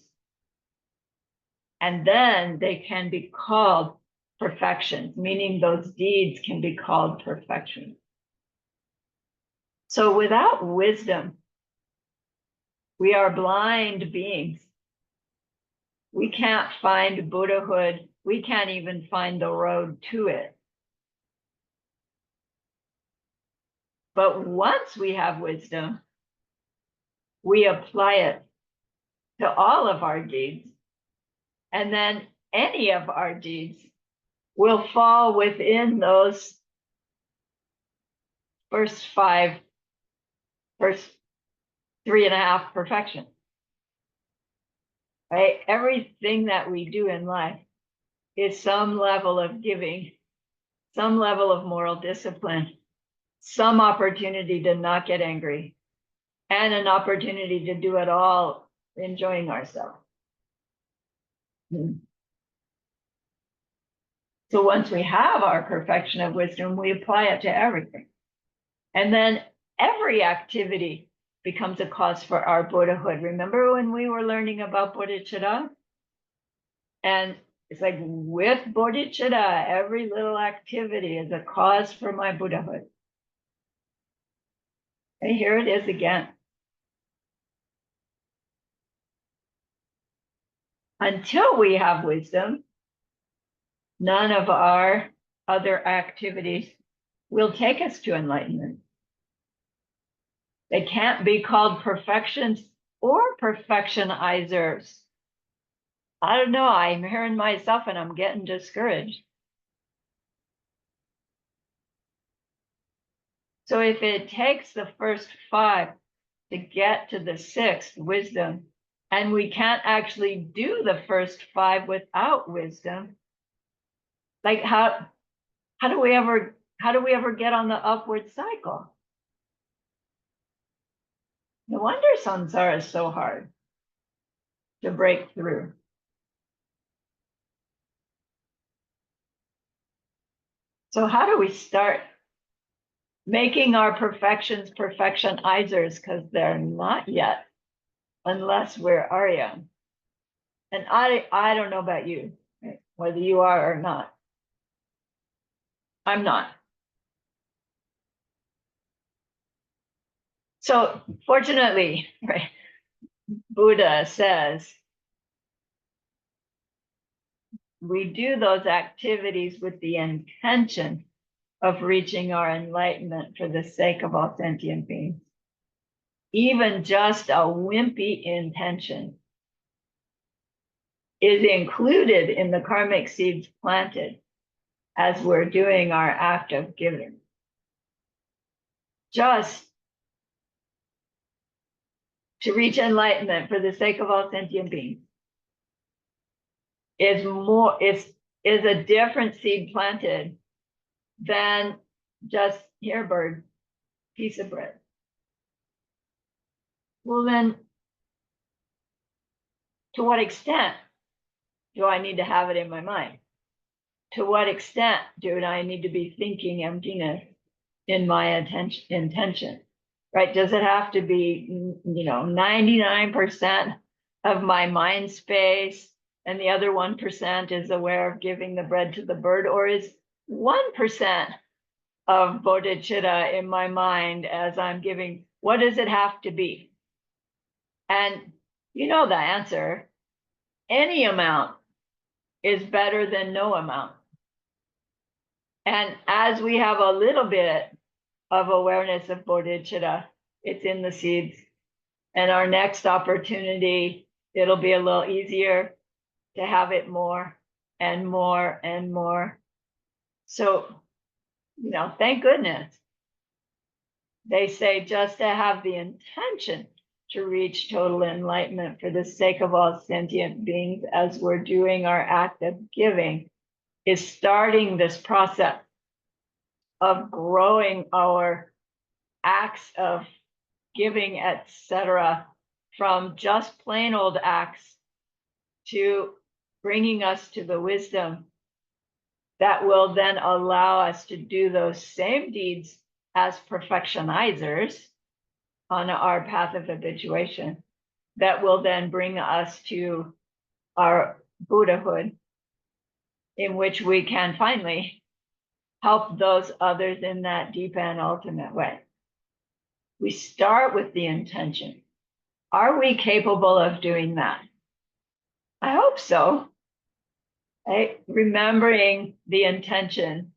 Speaker 1: And then they can be called perfections, meaning those deeds can be called perfection. So without wisdom, we are blind beings. We can't find Buddhahood. We can't even find the road to it. But once we have wisdom, we apply it to all of our deeds. And then any of our deeds will fall within those first 3.5 perfections. Right? Everything that we do in life is some level of giving, some level of moral discipline, some opportunity to not get angry, and an opportunity to do it all enjoying ourselves. So once we have our perfection of wisdom, we apply it to everything. And then every activity becomes a cause for our Buddhahood. Remember when we were learning about bodhicitta? And it's like with bodhicitta, every little activity is a cause for my Buddhahood. And here it is again. Until we have wisdom, none of our other activities will take us to enlightenment. They can't be called perfections or perfectionizers. I don't know, I'm hearing myself and I'm getting discouraged. So if it takes the first 5 to get to the 6th, wisdom, and we can't actually do the first 5 without wisdom, like how do we ever get on the upward cycle? No wonder samsara is so hard to break through. So how do we start making our perfections perfectionizers? Because they're not yet, unless we're Arya. And I don't know about you, right? Whether you are or not. I'm not. So fortunately, right, Buddha says we do those activities with the intention of reaching our enlightenment for the sake of all sentient beings. Even just a wimpy intention is included in the karmic seeds planted as we're doing our act of giving. Just to reach enlightenment for the sake of all sentient beings is a different seed planted than just here, bird, piece of bread. Well, then, to what extent do I need to have it in my mind? To what extent do I need to be thinking emptiness in my intention? Right? Does it have to be, 99% of my mind space and the other 1% is aware of giving the bread to the bird? Or is 1% of bodhicitta in my mind as I'm giving? What does it have to be? And you know the answer. Any amount is better than no amount. And as we have a little bit of awareness of bodhicitta, it's in the seeds. And our next opportunity, it'll be a little easier to have it more and more and more. So, thank goodness. They say just to have the intention to reach total enlightenment for the sake of all sentient beings as we're doing our act of giving is starting this process of growing our acts of giving, etc., from just plain old acts to bringing us to the wisdom that will then allow us to do those same deeds as perfectionizers on our path of habituation that will then bring us to our Buddhahood, in which we can finally help those others in that deep and ultimate way. We start with the intention. Are we capable of doing that? I hope so. Right? Remembering the intention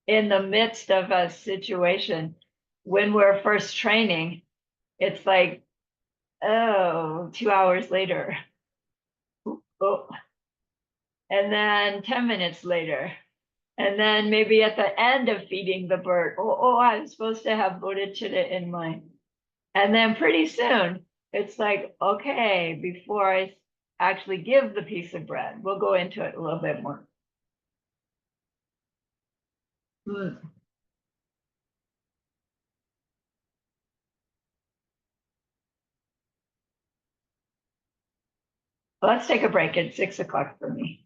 Speaker 1: in the midst of a situation when we're first training, it's like, oh, 2 hours later. Oh. And then 10 minutes later. And then maybe at the end of feeding the bird, I'm supposed to have bodhicitta in mind. And then pretty soon, it's like, okay, before I actually give the piece of bread, we'll go into it a little bit more. Let's take a break at 6 o'clock for me.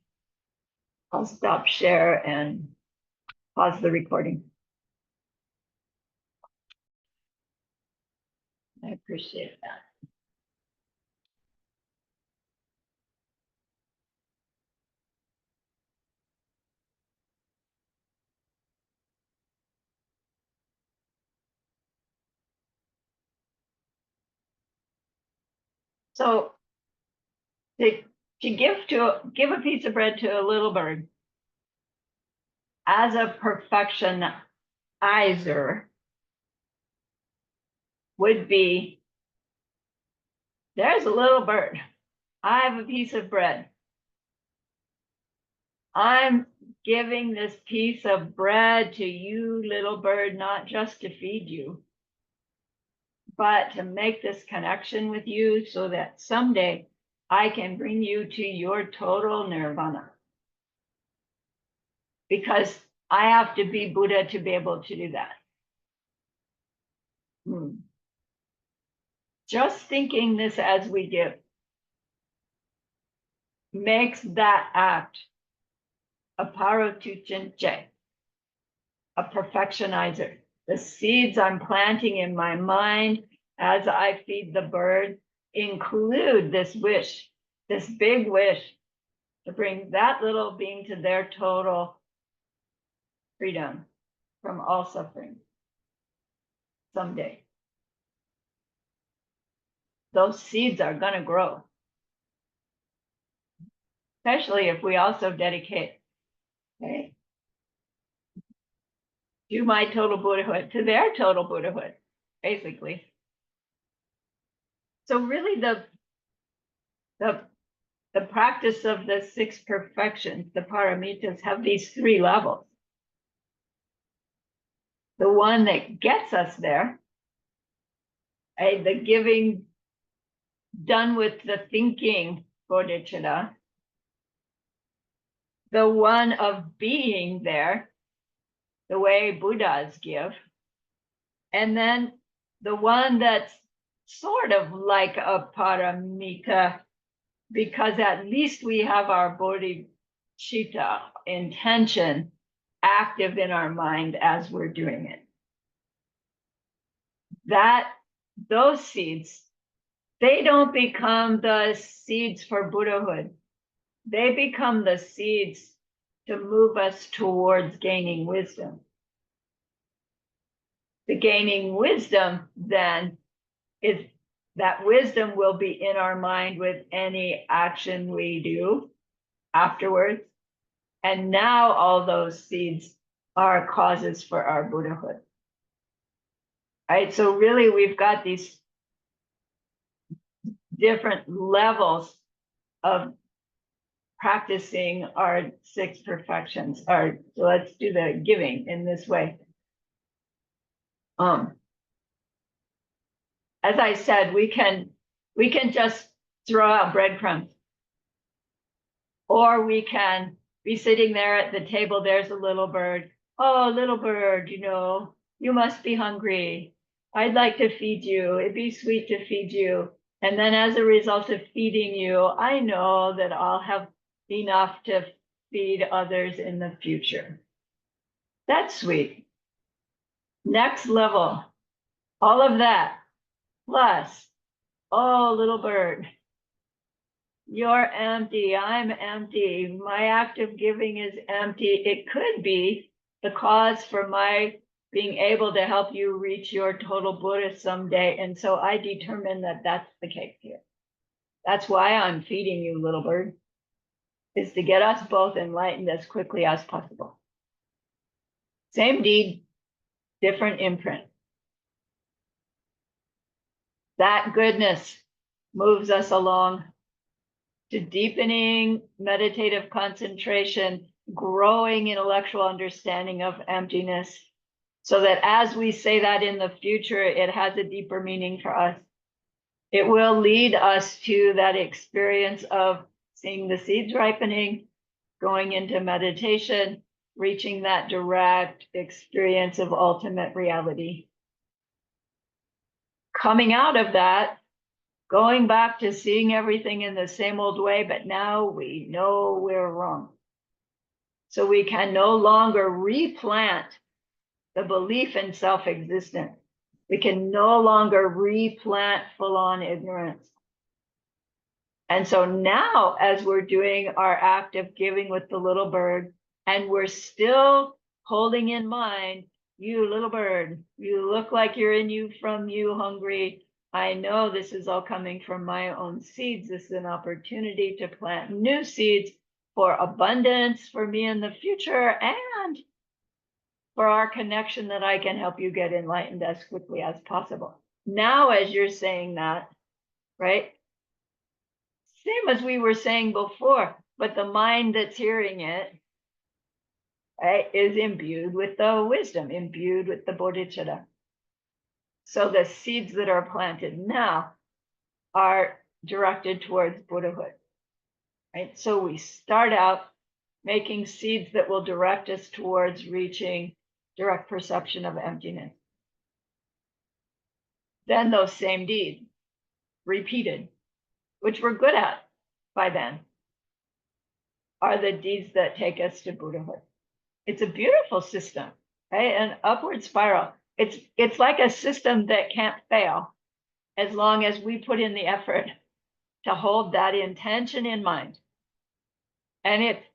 Speaker 1: I'll stop share and pause the recording. I appreciate that. So to give a piece of bread to a little bird as a perfectionizer would be, there's a little bird. I have a piece of bread. I'm giving this piece of bread to you, little bird, not just to feed you, but to make this connection with you so that someday I can bring you to your total nirvana. Because I have to be Buddha to be able to do that. Just thinking this as we give makes that act a parotuchinche, a perfectionizer. The seeds I'm planting in my mind as I feed the bird include this wish, this big wish to bring that little being to their total freedom from all suffering someday. Those seeds are going to grow, especially if we also dedicate, okay, to my total Buddhahood, to their total Buddhahood, basically. So really the practice of the 6 perfections, the paramitas, have these 3 levels. The one that gets us there, the giving done with the thinking bodhicitta, the one of being there, the way Buddhas give, and then the one that's sort of like a paramita, because at least we have our bodhicitta intention active in our mind as we're doing it. Those seeds, they don't become the seeds for Buddhahood. They become the seeds to move us towards gaining wisdom. The gaining wisdom then is that wisdom will be in our mind with any action we do afterwards. And now all those seeds are causes for our Buddhahood. Right? So really we've got these different levels of practicing our 6 perfections. So let's do the giving in this way. As I said, we can just throw out breadcrumbs, or we can be sitting there at the table. There's a little bird. Oh, little bird, you must be hungry. I'd like to feed you. It'd be sweet to feed you. And then as a result of feeding you, I know that I'll have enough to feed others in the future. That's sweet. Next level, all of that, plus, oh, little bird, you're empty, I'm empty, my act of giving is empty. It could be the cause for my being able to help you reach your total Buddha someday. And so I determine that that's the case here. That's why I'm feeding you, little bird, is to get us both enlightened as quickly as possible. Same deed, different imprint. That goodness moves us along to deepening meditative concentration, growing intellectual understanding of emptiness, so that as we say that in the future, it has a deeper meaning for us. It will lead us to that experience of seeing the seeds ripening, going into meditation, reaching that direct experience of ultimate reality. Coming out of that, going back to seeing everything in the same old way, but now we know we're wrong. So we can no longer replant the belief in self-existence. We can no longer replant full-on ignorance. And so now, as we're doing our act of giving with the little bird, and we're still holding in mind, you little bird, you look like you're in you from you hungry. I know this is all coming from my own seeds. This is an opportunity to plant new seeds for abundance for me in the future and for our connection that I can help you get enlightened as quickly as possible. Now, as you're saying that, right? Same as we were saying before, but the mind that's hearing it, right, is imbued with the wisdom, imbued with the bodhicitta. So the seeds that are planted now are directed towards Buddhahood, right? So we start out making seeds that will direct us towards reaching direct perception of emptiness. Then those same deeds repeated, which we're good at by then, are the deeds that take us to Buddhahood. It's a beautiful system, right? An upward spiral. It's like a system that can't fail as long as we put in the effort to hold that intention in mind. And it's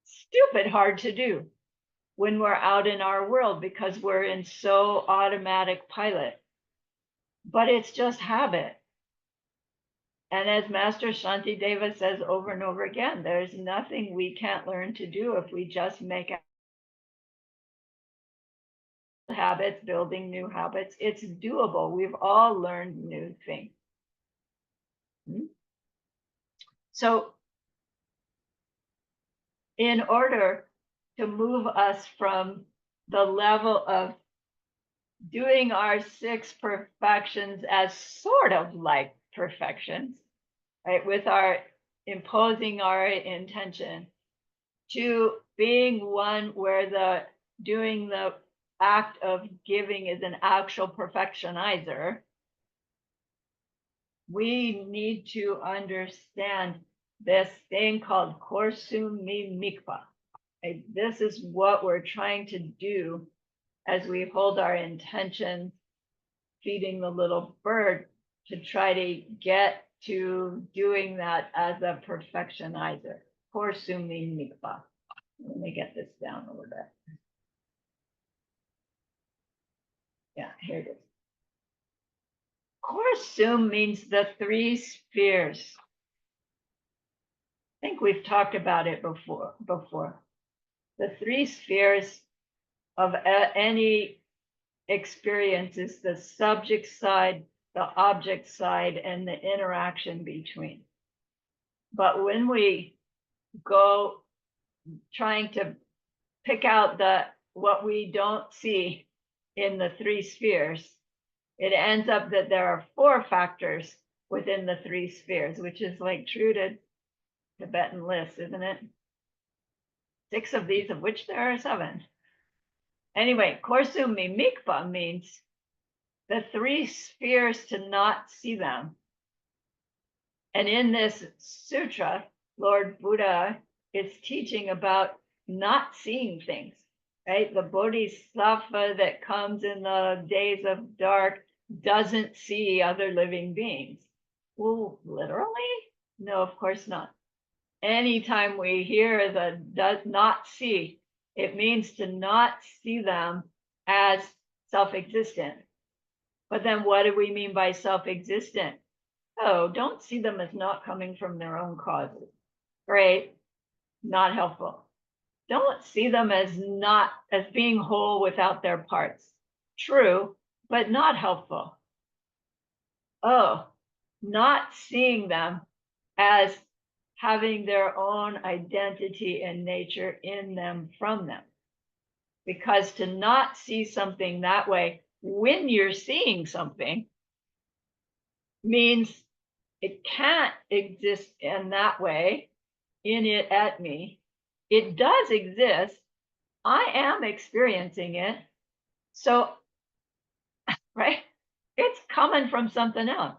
Speaker 1: stupid hard to do when we're out in our world because we're in so automatic pilot. But it's just habit. And as Master Shantideva says over and over again, there's nothing we can't learn to do if we just make habits, building new habits. It's doable. We've all learned new things. So in order to move us from the level of doing our 6 perfections as sort of like perfections, right, with our imposing our intention, to being one where the doing the act of giving is an actual perfectionizer, we need to understand this thing called Korsumi Mikpa. Right? This is what we're trying to do as we hold our intention, feeding the little bird, to try to get to doing that as a perfectionizer. Korsumi Mikpa. Let me get this down a little bit. Yeah, here it is. Korsum means the 3 spheres. I think we've talked about it before. The 3 spheres of any experience is the subject side, the object side, and the interaction between. But when we go trying to pick out what we don't see in the 3 spheres, it ends up that there are 4 factors within the 3 spheres, which is like true to Tibetan lists, isn't it? 6 of these, of which there are 7. Anyway, Korsumi Mikpa means the 3 spheres to not see them. And in this sutra, Lord Buddha is teaching about not seeing things, right? The bodhisattva that comes in the days of dark doesn't see other living beings. Well, literally? No, of course not. Anytime we hear the does not see, it means to not see them as self-existent. But then what do we mean by self-existent? Oh, don't see them as not coming from their own causes. Great, not helpful. Don't see them as being whole without their parts. True, but not helpful. Oh, not seeing them as having their own identity and nature in them from them. Because to not see something that way when you're seeing something means it can't exist in that way, in it, at me. It does exist. I am experiencing it. So, right, it's coming from something else.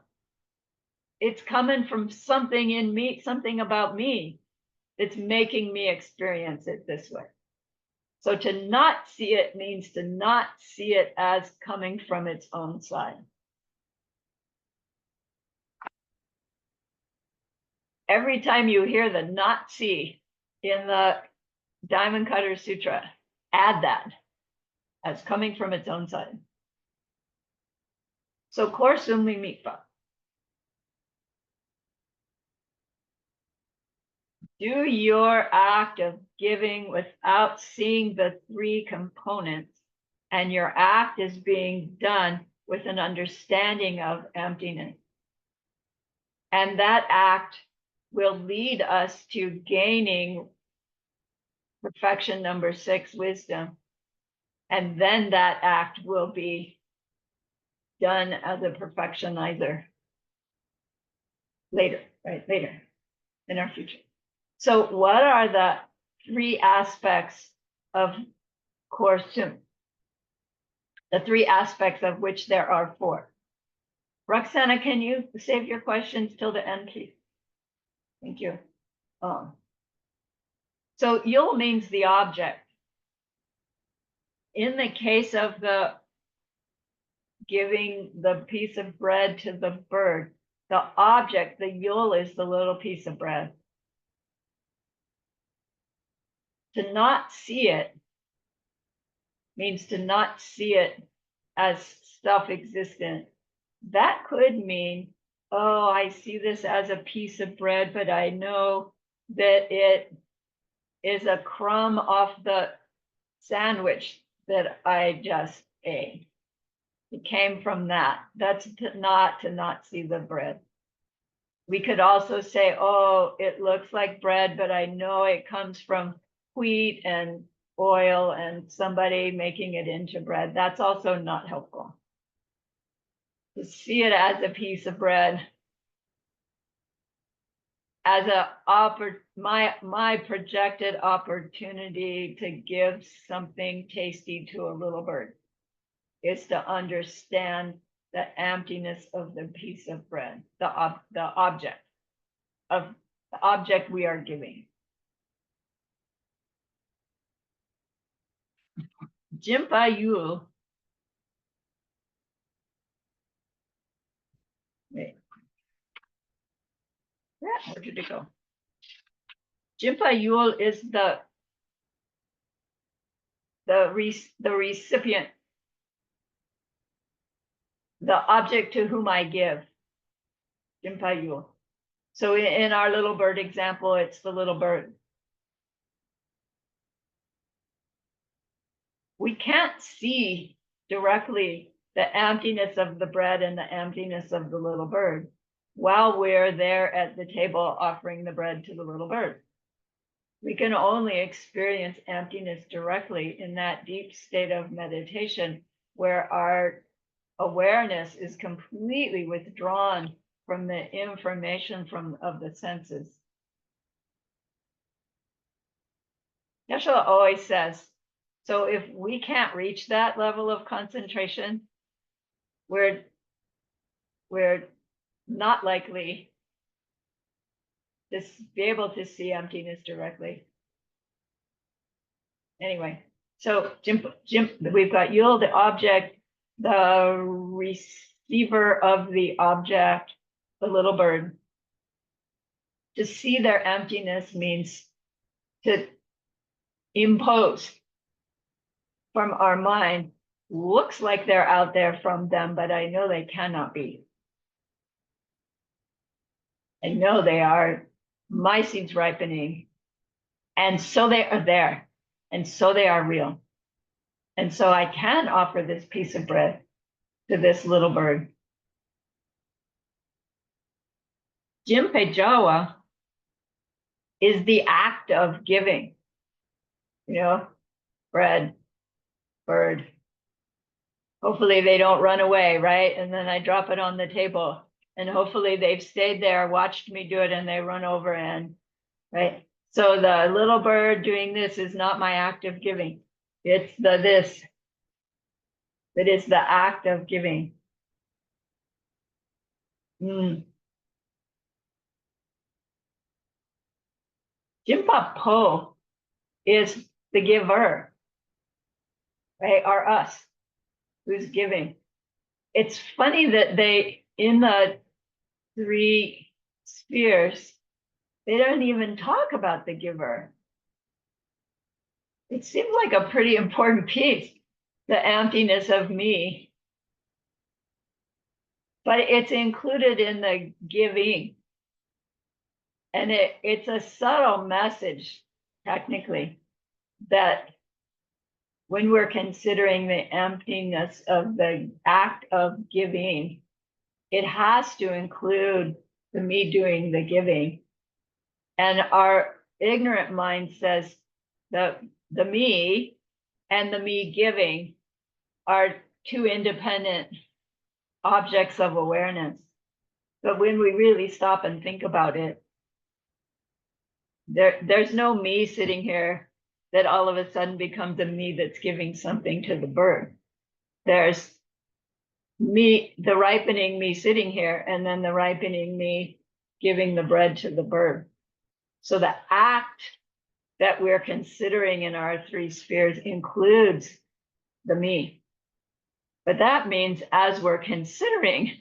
Speaker 1: it's coming from something in me, something about me that's making me experience it this way. So to not see it means to not see it as coming from its own side. Every time you hear the not see in the Diamond Cutter Sutra, add that as coming from its own side. So Korsumi Mikpa. Do your act of giving without seeing the three components, and your act is being done with an understanding of emptiness. And that act will lead us to gaining perfection number 6, wisdom. And then that act will be done as a perfectionizer later, right? Later in our future. So what are the 3 aspects of Korsum? The 3 aspects of which there are 4. Roxana, can you save your questions till the end, please? Thank you. So Yul means the object. In the case of the giving the piece of bread to the bird, the object, the Yul, is the little piece of bread. To not see it means to not see it as self-existent. That could mean, oh, I see this as a piece of bread, but I know that it is a crumb off the sandwich that I just ate. It came from that. That's to not see the bread. We could also say, oh, it looks like bread, but I know it comes from wheat and oil and somebody making it into bread. That's also not helpful. To see it as a piece of bread, as my projected opportunity to give something tasty to a little bird, is to understand the emptiness of the piece of bread, the object we are giving. Jimpa Yul. Wait. Yeah, where did it go? Jimpa Yul is the recipient, the object to whom I give. Jimpa Yul. So in our little bird example, it's the little bird. We can't see directly the emptiness of the bread and the emptiness of the little bird while we're there at the table offering the bread to the little bird. We can only experience emptiness directly in that deep state of meditation where our awareness is completely withdrawn from the information of the senses. Yeshua always says, so if we can't reach that level of concentration, we're not likely to be able to see emptiness directly. Anyway, so we've got Yul, the object, the receiver of the object, the little bird. To see their emptiness means to impose from our mind, looks like they're out there from them, but I know they cannot be. I know they are my seeds ripening, and so they are there, and so they are real. And so I can offer this piece of bread to this little bird. Jimpe Jawa is the act of giving. You know, bread, bird. Hopefully they don't run away, right? And then I drop it on the table. And hopefully they've stayed there, watched me do it, and they run over and, right? So the little bird doing this is not my act of giving. It's this. It is the act of giving. Jimpa Po is the giver, right? Or us who's giving. It's funny that they, in the three spheres, they don't even talk about the giver. It seems like a pretty important piece, the emptiness of me, but it's included in the giving. And it's a subtle message, technically, that when we're considering the emptiness of the act of giving, it has to include the me doing the giving. And our ignorant mind says that the me and the me giving are two independent objects of awareness. But when we really stop and think about it, there's no me sitting here that all of a sudden becomes a me that's giving something to the bird. There's me, the ripening me sitting here, and then the ripening me giving the bread to the bird. So the act that we're considering in our three spheres includes the me. But that means as we're considering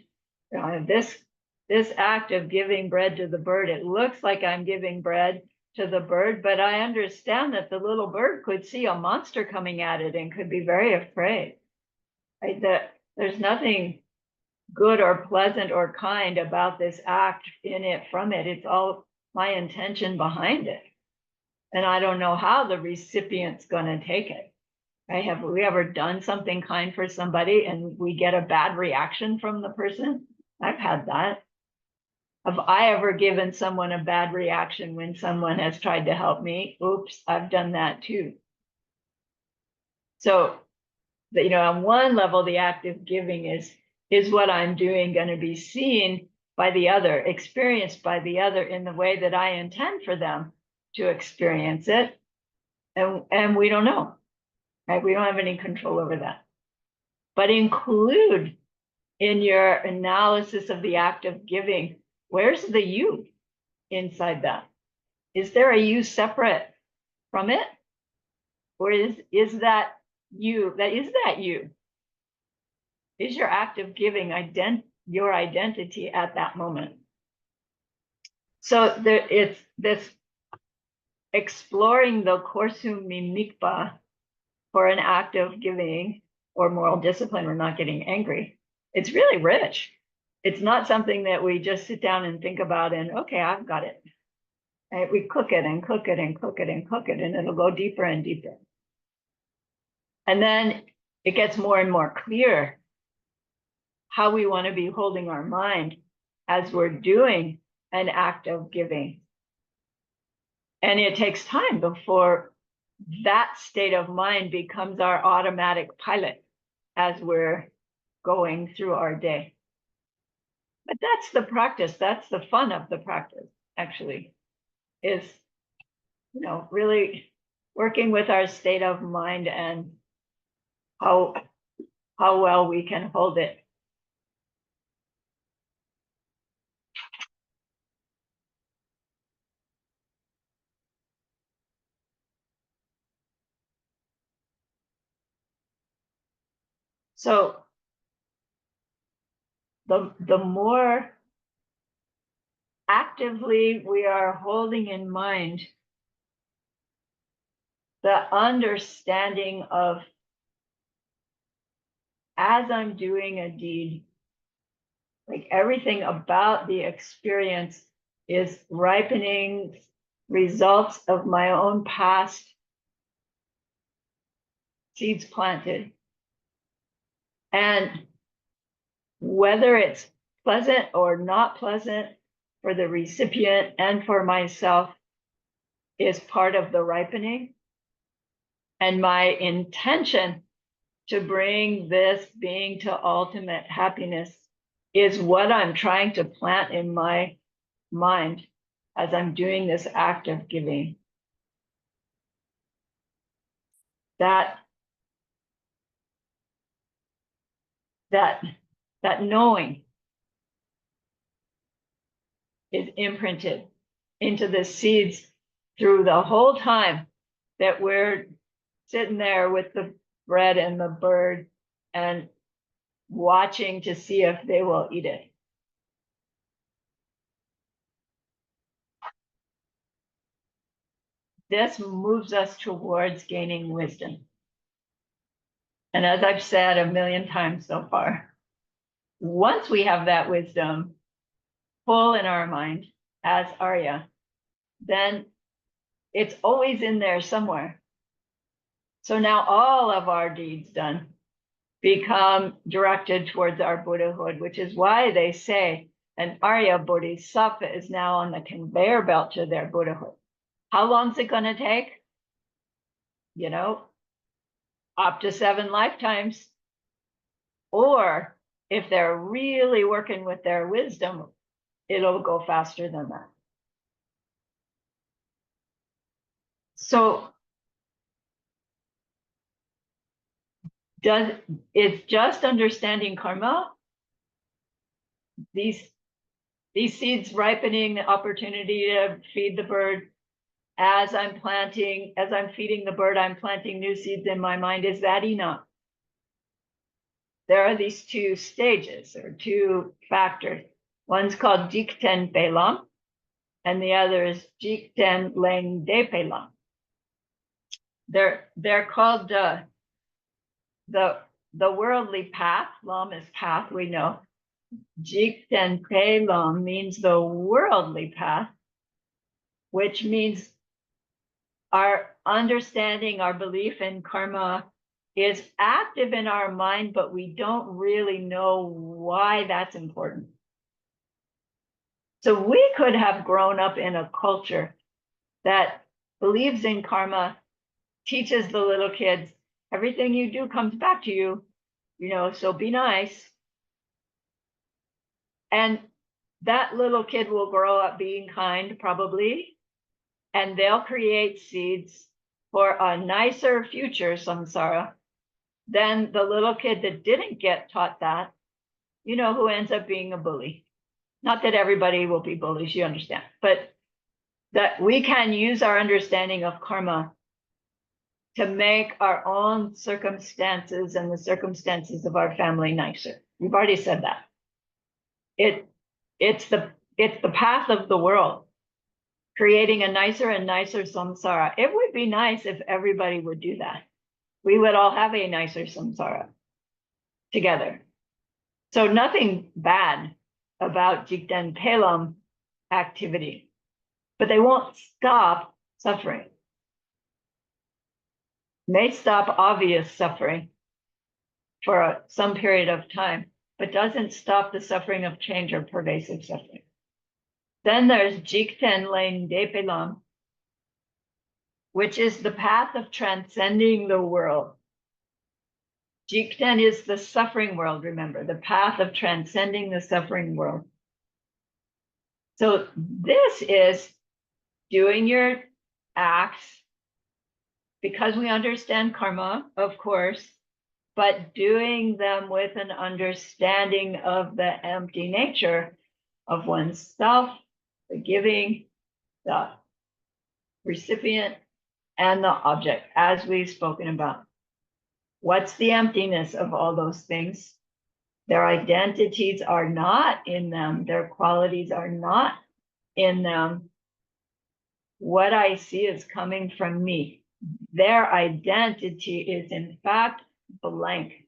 Speaker 1: this act of giving bread to the bird, it looks like I'm giving bread to the bird, but I understand that the little bird could see a monster coming at it and could be very afraid. Right? That there's nothing good or pleasant or kind about this act in it from it. It's all my intention behind it. And I don't know how the recipient's going to take it. Right? Have we ever done something kind for somebody and we get a bad reaction from the person? I've had that. Have I ever given someone a bad reaction when someone has tried to help me? Oops, I've done that too. So, on one level, the act of giving is what I'm doing going to be seen by the other, experienced by the other in the way that I intend for them to experience it. And we don't know, right? We don't have any control over that. But include in your analysis of the act of giving, where's the you inside that? Is there a you separate from it? Or is that you? Is that you? Is your act of giving your identity at that moment? So it's this exploring the Korsum Mimikpa for an act of giving or moral discipline or not getting angry. It's really rich. It's not something that we just sit down and think about and, okay, I've got it. Right? We cook it and cook it and cook it and cook it, and it'll go deeper and deeper. And then it gets more and more clear how we want to be holding our mind as we're doing an act of giving. And it takes time before that state of mind becomes our automatic pilot as we're going through our day. But that's the practice. That's the fun of the practice, actually, is, really working with our state of mind and how well we can hold it. So the more actively we are holding in mind the understanding of, as I'm doing a deed, like everything about the experience is ripening results of my own past seeds planted. And whether it's pleasant or not pleasant for the recipient and for myself is part of the ripening. And my intention to bring this being to ultimate happiness is what I'm trying to plant in my mind as I'm doing this act of giving. That knowing is imprinted into the seeds through the whole time that we're sitting there with the bread and the bird and watching to see if they will eat it. This moves us towards gaining wisdom. And as I've said a million times so far, once we have that wisdom full in our mind as Arya, then it's always in there somewhere. So now all of our deeds done become directed towards our Buddhahood, which is why they say an Arya Bodhisattva is now on the conveyor belt to their Buddhahood. How long is it going to take? You know, up to 7 lifetimes. Or if they're really working with their wisdom, it'll go faster than that. So it's just understanding karma, these seeds ripening, the opportunity to feed the bird. As I'm feeding the bird, I'm planting new seeds in my mind. Is that enough? There are these 2 stages or 2 factors. One's called Jikten Pelam, and the other is Jikten Leng De Pelam. They're called the worldly path. Lam is path, we know. Jikten Pelam means the worldly path, which means our understanding, our belief in karma is active in our mind, but we don't really know why that's important. So we could have grown up in a culture that believes in karma, teaches the little kids, everything you do comes back to you, so be nice. And that little kid will grow up being kind, probably, and they'll create seeds for a nicer future samsara than the little kid that didn't get taught that, who ends up being a bully. Not that everybody will be bullies, you understand, but that we can use our understanding of karma to make our own circumstances and the circumstances of our family nicer. We've already said that. It's the path of the world, creating a nicer and nicer samsara. It would be nice if everybody would do that. We would all have a nicer samsara together. So nothing bad about Jikten Pelam activity, but they won't stop suffering. May stop obvious suffering for some period of time, but doesn't stop the suffering of change or pervasive suffering. Then there's Jikten Leng De Pelam, which is the path of transcending the world. Jikten is the suffering world, remember, the path of transcending the suffering world. So this is doing your acts because we understand karma, of course, but doing them with an understanding of the empty nature of oneself, the giving, the recipient, and the object, as we've spoken about. What's the emptiness of all those things? Their identities are not in them. Their qualities are not in them. What I see is coming from me. Their identity is in fact blank,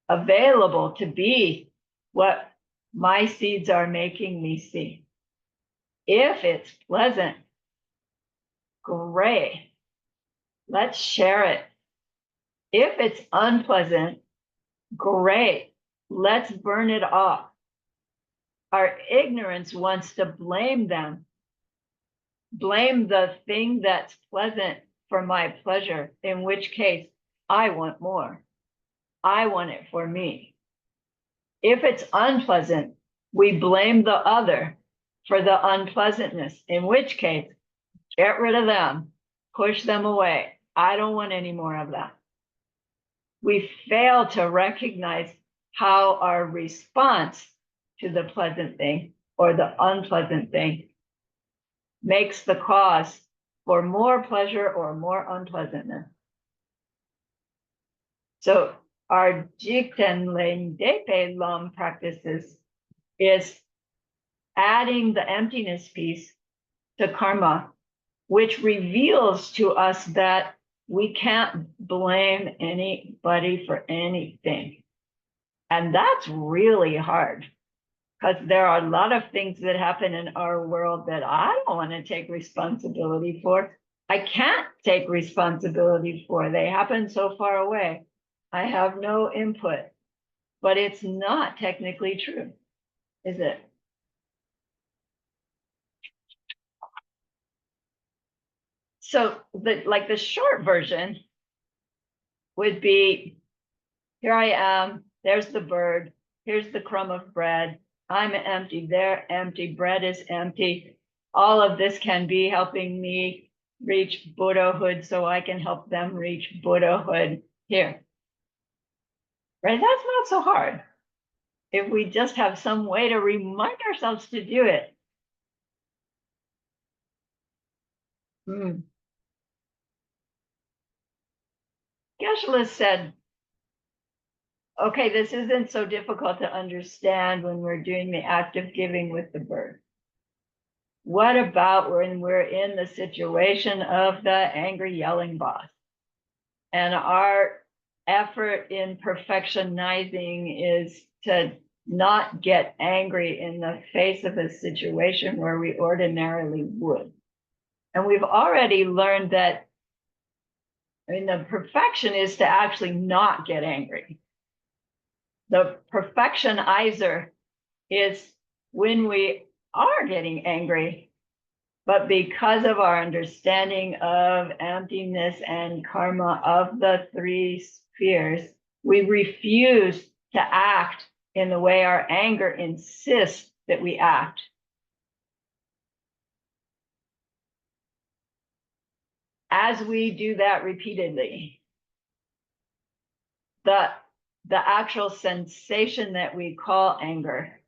Speaker 1: available to be what my seeds are making me see. If it's pleasant, great. Let's share it. If it's unpleasant, great. Let's burn it off. Our ignorance wants to blame them. Blame the thing that's pleasant for my pleasure, in which case I want more. I want it for me. If it's unpleasant, we blame the other for the unpleasantness, in which case, get rid of them, push them away. I don't want any more of that. We fail to recognize how our response to the pleasant thing or the unpleasant thing makes the cause for more pleasure or more unpleasantness. So our Jikten Lengdepe Lam practices is adding the emptiness piece to karma, which reveals to us that we can't blame anybody for anything. And that's really hard because there are a lot of things that happen in our world that I don't want to take responsibility for. I can't take responsibility for. They happen so far away. I have no input, but it's not technically true, is it? So the short version would be, here I am, there's the bird, here's the crumb of bread, I'm empty, they're empty, bread is empty. All of this can be helping me reach Buddhahood so I can help them reach Buddhahood here. Right? That's not so hard. If we just have some way to remind ourselves to do it. Geshe-la said, okay, this isn't so difficult to understand when we're doing the act of giving with the bird. What about when we're in the situation of the angry yelling boss? And our effort in perfectionizing is to not get angry in the face of a situation where we ordinarily would. And we've already learned that, I mean, the perfection is to actually not get angry. The perfectionizer is when we are getting angry, but because of our understanding of emptiness and karma of the three spheres, we refuse to act in the way our anger insists that we act. As we do that repeatedly, the actual sensation that we call anger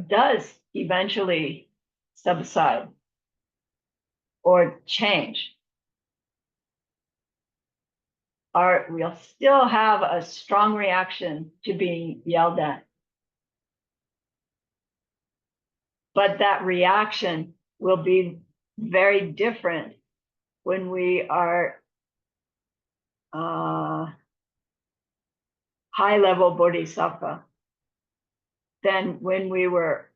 Speaker 1: does eventually subside or change. We'll still have a strong reaction to being yelled at. But that reaction will be very different when we are high-level bodhisattva than when we were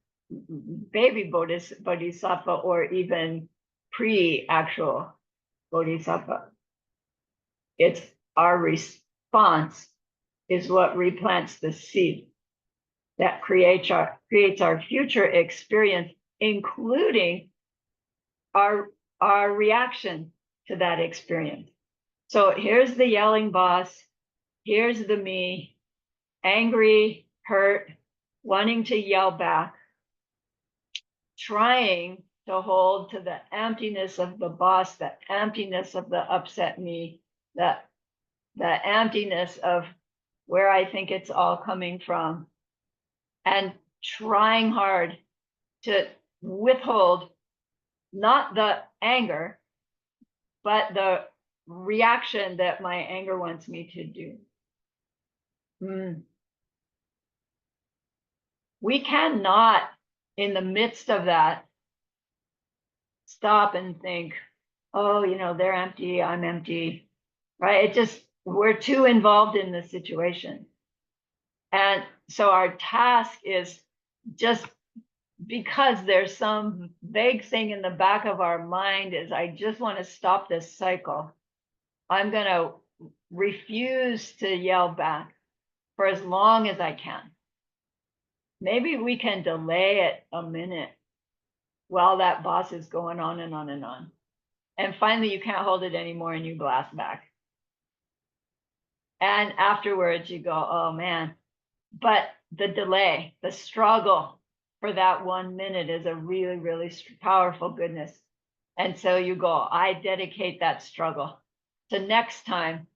Speaker 1: baby bodhisattva or even pre-actual bodhisattva. It's our response is what replants the seed that creates our future experience, including our reaction to that experience. So here's the yelling boss, here's the me, angry, hurt, wanting to yell back, trying to hold to the emptiness of the boss, the emptiness of the upset me, the emptiness of where I think it's all coming from, and trying hard to withhold not the anger, but the reaction that my anger wants me to do. We cannot, in the midst of that, stop and think, oh, they're empty, I'm empty, right? We're too involved in the situation. And so our task is, just because there's some vague thing in the back of our mind is, I just want to stop this cycle. I'm going to refuse to yell back for as long as I can. Maybe we can delay it a minute while that boss is going on and on and on. And finally, you can't hold it anymore and you blast back. And afterwards you go, oh man. But the delay, the struggle for that 1 minute is a really, really powerful goodness. And so you go, I dedicate that struggle to next time.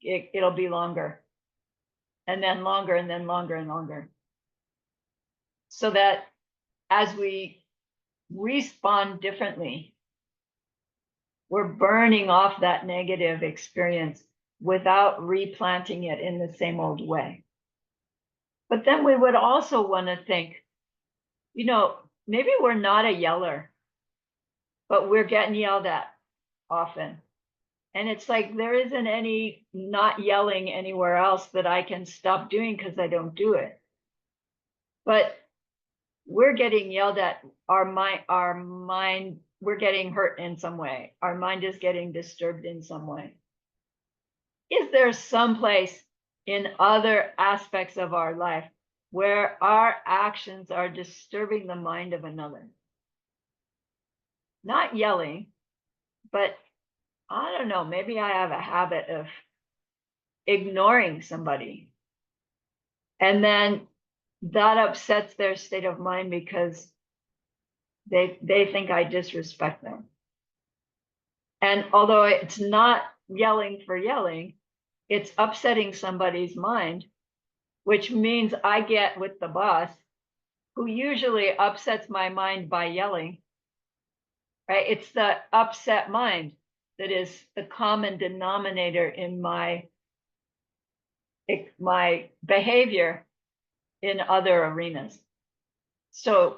Speaker 1: It'll be longer, and then longer, and then longer and longer. So that as we respond differently, we're burning off that negative experience without replanting it in the same old way. But then we would also want to think, maybe we're not a yeller, but we're getting yelled at often. And it's like there isn't any not yelling anywhere else that I can stop doing because I don't do it. But we're getting yelled at, our mind, we're getting hurt in some way. Our mind is getting disturbed in some way. Is there some place in other aspects of our life where our actions are disturbing the mind of another? Not yelling, but I don't know, maybe I have a habit of ignoring somebody. And then that upsets their state of mind because they think I disrespect them. And although it's not yelling for yelling, it's upsetting somebody's mind, which means I get with the boss, who usually upsets my mind by yelling, right? It's the upset mind that is the common denominator in my behavior in other arenas. So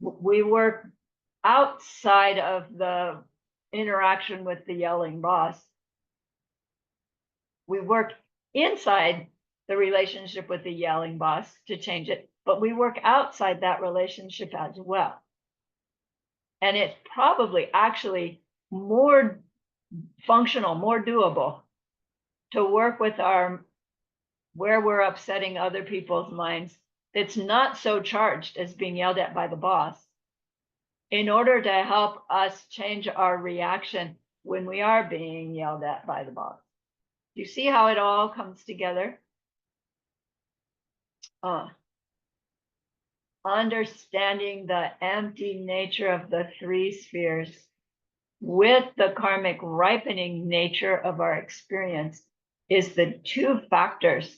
Speaker 1: we work outside of the interaction with the yelling boss. We work inside the relationship with the yelling boss to change it, but we work outside that relationship as well. And it's probably actually more functional, more doable to work with where we're upsetting other people's minds. It's not so charged as being yelled at by the boss, in order to help us change our reaction when we are being yelled at by the boss. You see how it all comes together? Understanding the empty nature of the three spheres with the karmic ripening nature of our experience is the two factors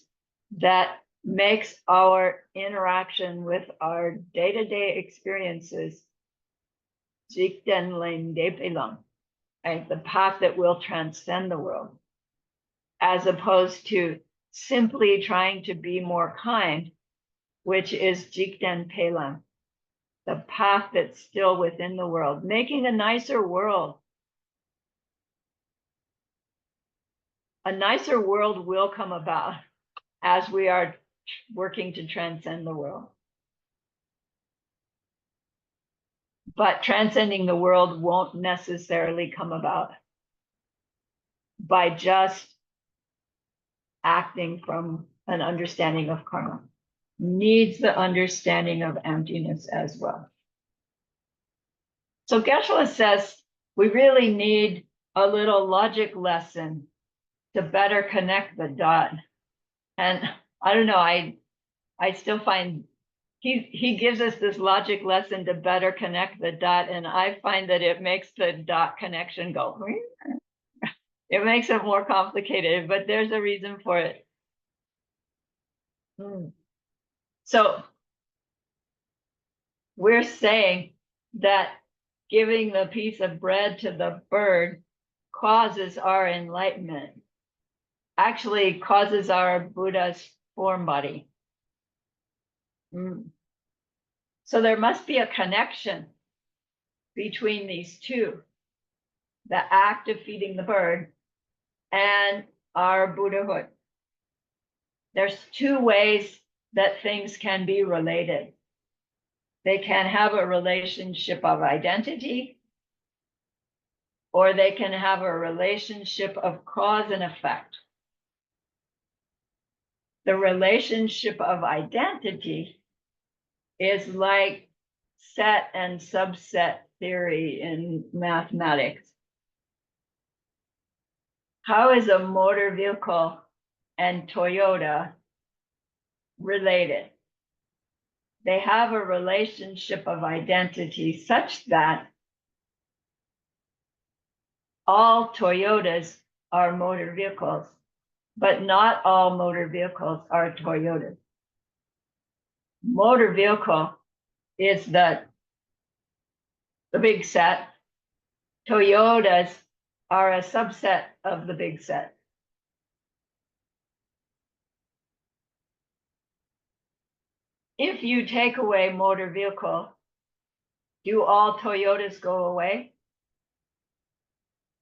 Speaker 1: that makes our interaction with our day-to-day experiences Jikten Len Depelang, right? The path that will transcend the world, as opposed to simply trying to be more kind, which is Jikten Pelang, the path that's still within the world, making a nicer world. A nicer world will come about as we are working to transcend the world. But transcending the world won't necessarily come about by just acting from an understanding of karma. Needs the understanding of emptiness as well. So Geshe says we really need a little logic lesson to better connect the dot. And I don't know, I still find he gives us this logic lesson to better connect the dot, and I find that it makes the dot connection go. It makes it more complicated, but there's a reason for it. So we're saying that giving the piece of bread to the bird causes our enlightenment, actually causes our Buddha's form body. So there must be a connection between these two, the act of feeding the bird and our Buddhahood. There's two ways that things can be related. They can have a relationship of identity, or they can have a relationship of cause and effect. The relationship of identity is like set and subset theory in mathematics. How is a motor vehicle and Toyota related? They have a relationship of identity such that all Toyotas are motor vehicles, but not all motor vehicles are Toyotas. Motor vehicle is the big set. Toyotas are a subset of the big set. If you take away motor vehicle, do all Toyotas go away?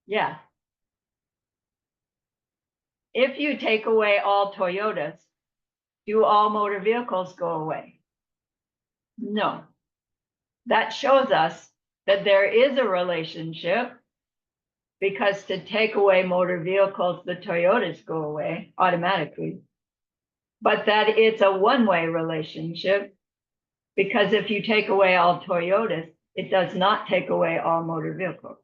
Speaker 1: Yeah. If you take away all Toyotas, do all motor vehicles go away? No. That shows us that there is a relationship, because to take away motor vehicles, the Toyotas go away automatically. But that it's a one-way relationship, because if you take away all Toyotas, it does not take away all motor vehicles.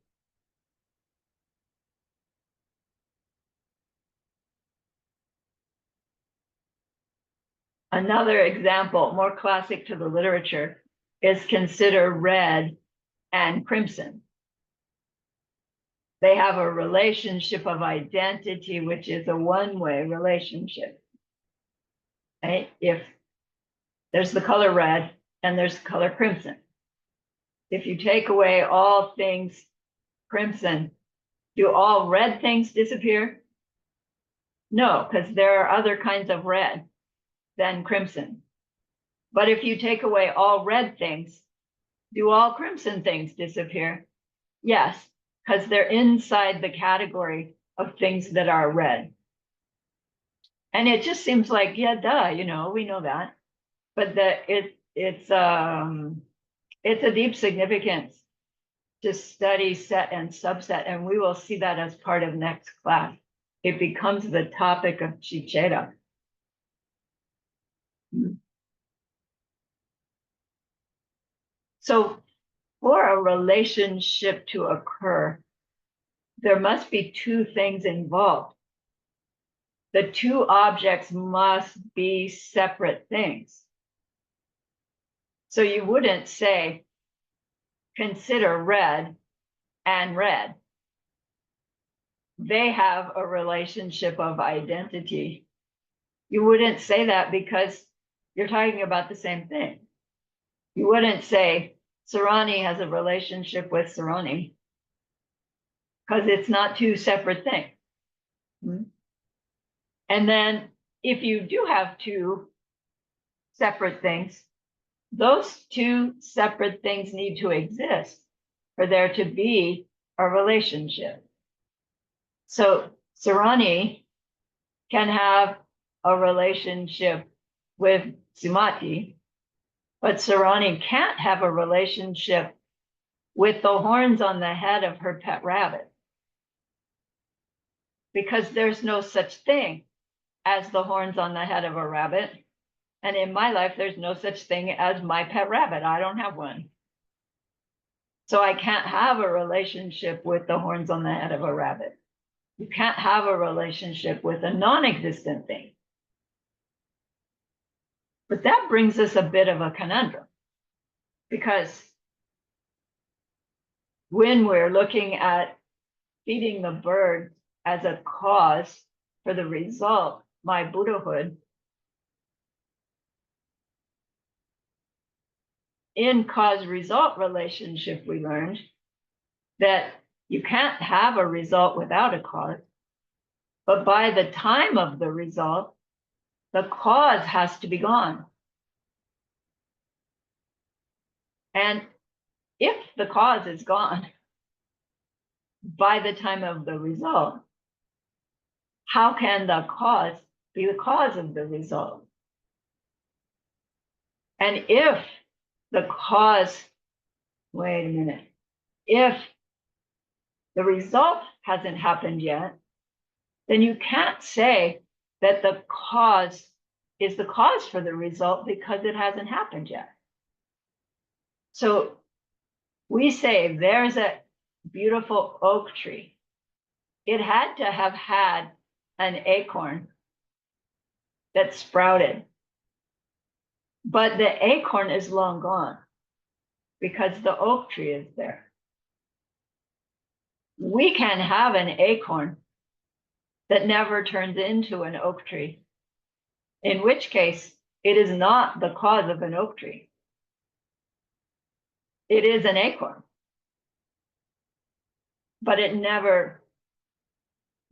Speaker 1: Another example, more classic to the literature, is consider red and crimson. They have a relationship of identity, which is a one-way relationship. Right? If there's the color red and there's the color crimson. If you take away all things crimson, do all red things disappear? No, because there are other kinds of red than crimson. But if you take away all red things, do all crimson things disappear? Yes, because they're inside the category of things that are red. And it just seems like, yeah, duh, we know that. But it's a deep significance to study set and subset, and we will see that as part of next class. It becomes the topic of Chichera. So for a relationship to occur, there must be two things involved. The two objects must be separate things. So you wouldn't say, consider red and red. They have a relationship of identity. You wouldn't say that because you're talking about the same thing. You wouldn't say Sarani has a relationship with Sarani, because it's not two separate things. And then if you do have two separate things, those two separate things need to exist for there to be a relationship. So Sarani can have a relationship with Sumati, but Sarani can't have a relationship with the horns on the head of her pet rabbit, because there's no such thing as the horns on the head of a rabbit. And in my life, there's no such thing as my pet rabbit. I don't have one. So I can't have a relationship with the horns on the head of a rabbit. You can't have a relationship with a non-existent thing. But that brings us a bit of a conundrum, because when we're looking at feeding the bird as a cause for the result, my Buddhahood, in cause-result relationship, we learned that you can't have a result without a cause, but by the time of the result, the cause has to be gone. And if the cause is gone by the time of the result, how can the cause be the cause of the result? And if the cause, wait a minute, if the result hasn't happened yet, then you can't say that the cause is the cause for the result, because it hasn't happened yet. So we say there's a beautiful oak tree. It had to have had an acorn that sprouted, but the acorn is long gone because the oak tree is there. We can have an acorn that never turns into an oak tree, in which case it is not the cause of an oak tree. it is an acorn, but it never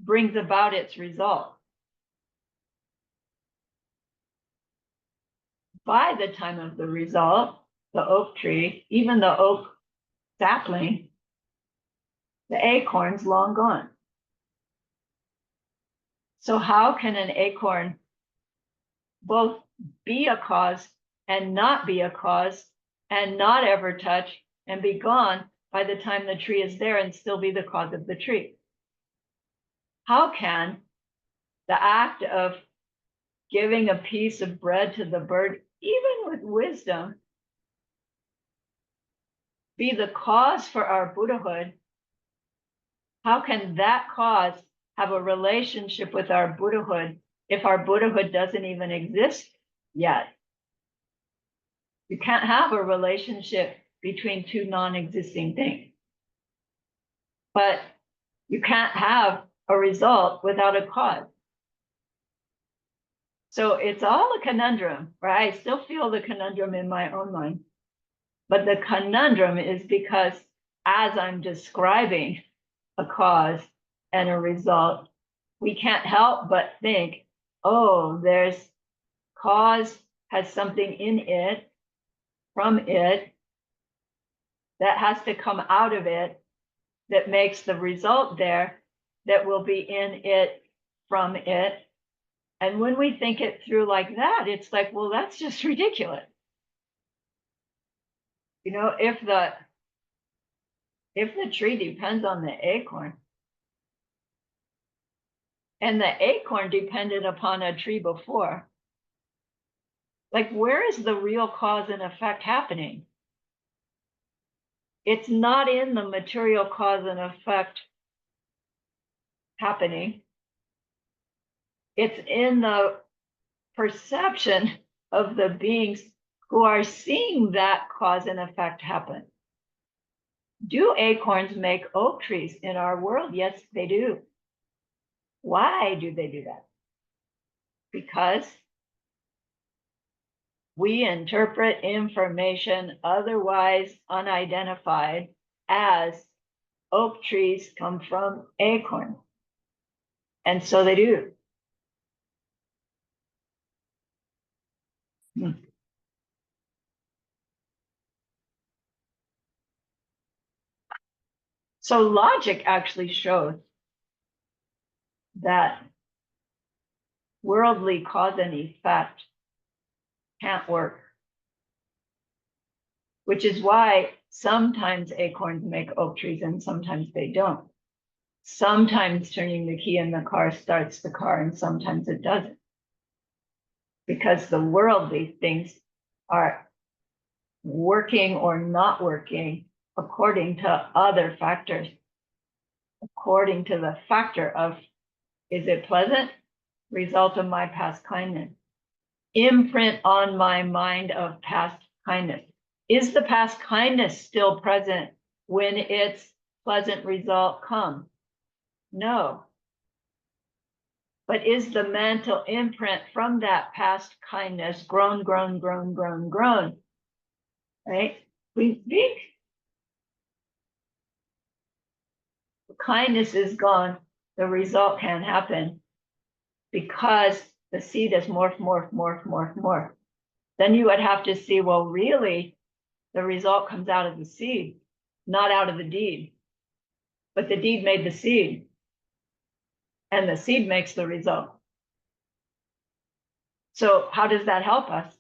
Speaker 1: brings about its result. By the time of the result, the oak tree, even the oak sapling, the acorn's long gone. So how can an acorn both be a cause and not be a cause and not ever touch and be gone by the time the tree is there and still be the cause of the tree? How can the act of giving a piece of bread to the bird, even with wisdom, be the cause for our Buddhahood? How can that cause have a relationship with our Buddhahood if our Buddhahood doesn't even exist yet? You can't have a relationship between two non-existing things. But you can't have a result without a cause. So it's all a conundrum, right? I still feel the conundrum in my own mind. But the conundrum is because as I'm describing a cause and a result, we can't help but think, oh, there's cause has something in it, from it, that has to come out of it, that makes the result there, that will be in it, from it. And when we think it through like that, it's like, well, that's just ridiculous. You know, if the tree depends on the acorn, and the acorn depended upon a tree before, like, where is the real cause and effect happening? It's not in the material cause and effect happening. It's in the perception of the beings who are seeing that cause and effect happen. Do acorns make oak trees in our world? Yes, they do. Why do they do that? Because we interpret information otherwise unidentified as oak trees come from acorn. And so they do. So logic actually shows that worldly cause and effect can't work, which is why sometimes acorns make oak trees and sometimes they don't. Sometimes turning the key in the car starts the car and sometimes it doesn't. Because the worldly things are working or not working according to other factors, according to the factor of, is it pleasant? Result of my past kindness. Imprint on my mind of past kindness. Is the past kindness still present when its pleasant result comes? No. But is the mental imprint from that past kindness grown, right? We think kindness is gone, the result can't happen because the seed is morph. Then you would have to see, well, really, the result comes out of the seed, not out of the deed. But the deed made the seed, and the seed makes the result. So how does that help us?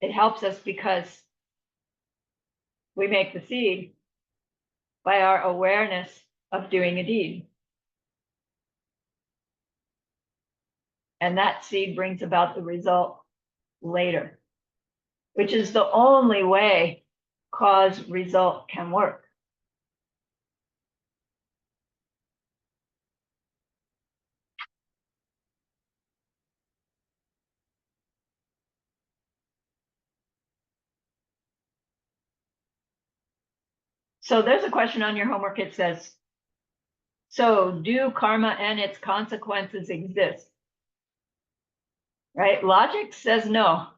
Speaker 1: It helps us because we make the seed by our awareness of doing a deed. And that seed brings about the result later, which is the only way cause result can work. So there's a question on your homework. It says, so do karma and its consequences exist? Right? Logic says no,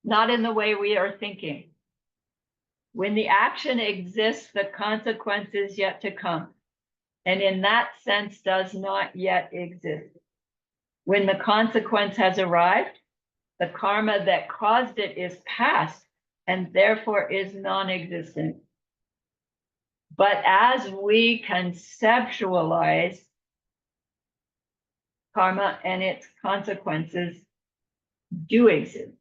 Speaker 1: not in the way we are thinking. When the action exists, the consequence is yet to come, and in that sense does not yet exist. When the consequence has arrived, the karma that caused it is past and therefore is non-existent. But as we conceptualize karma and its consequences do exist,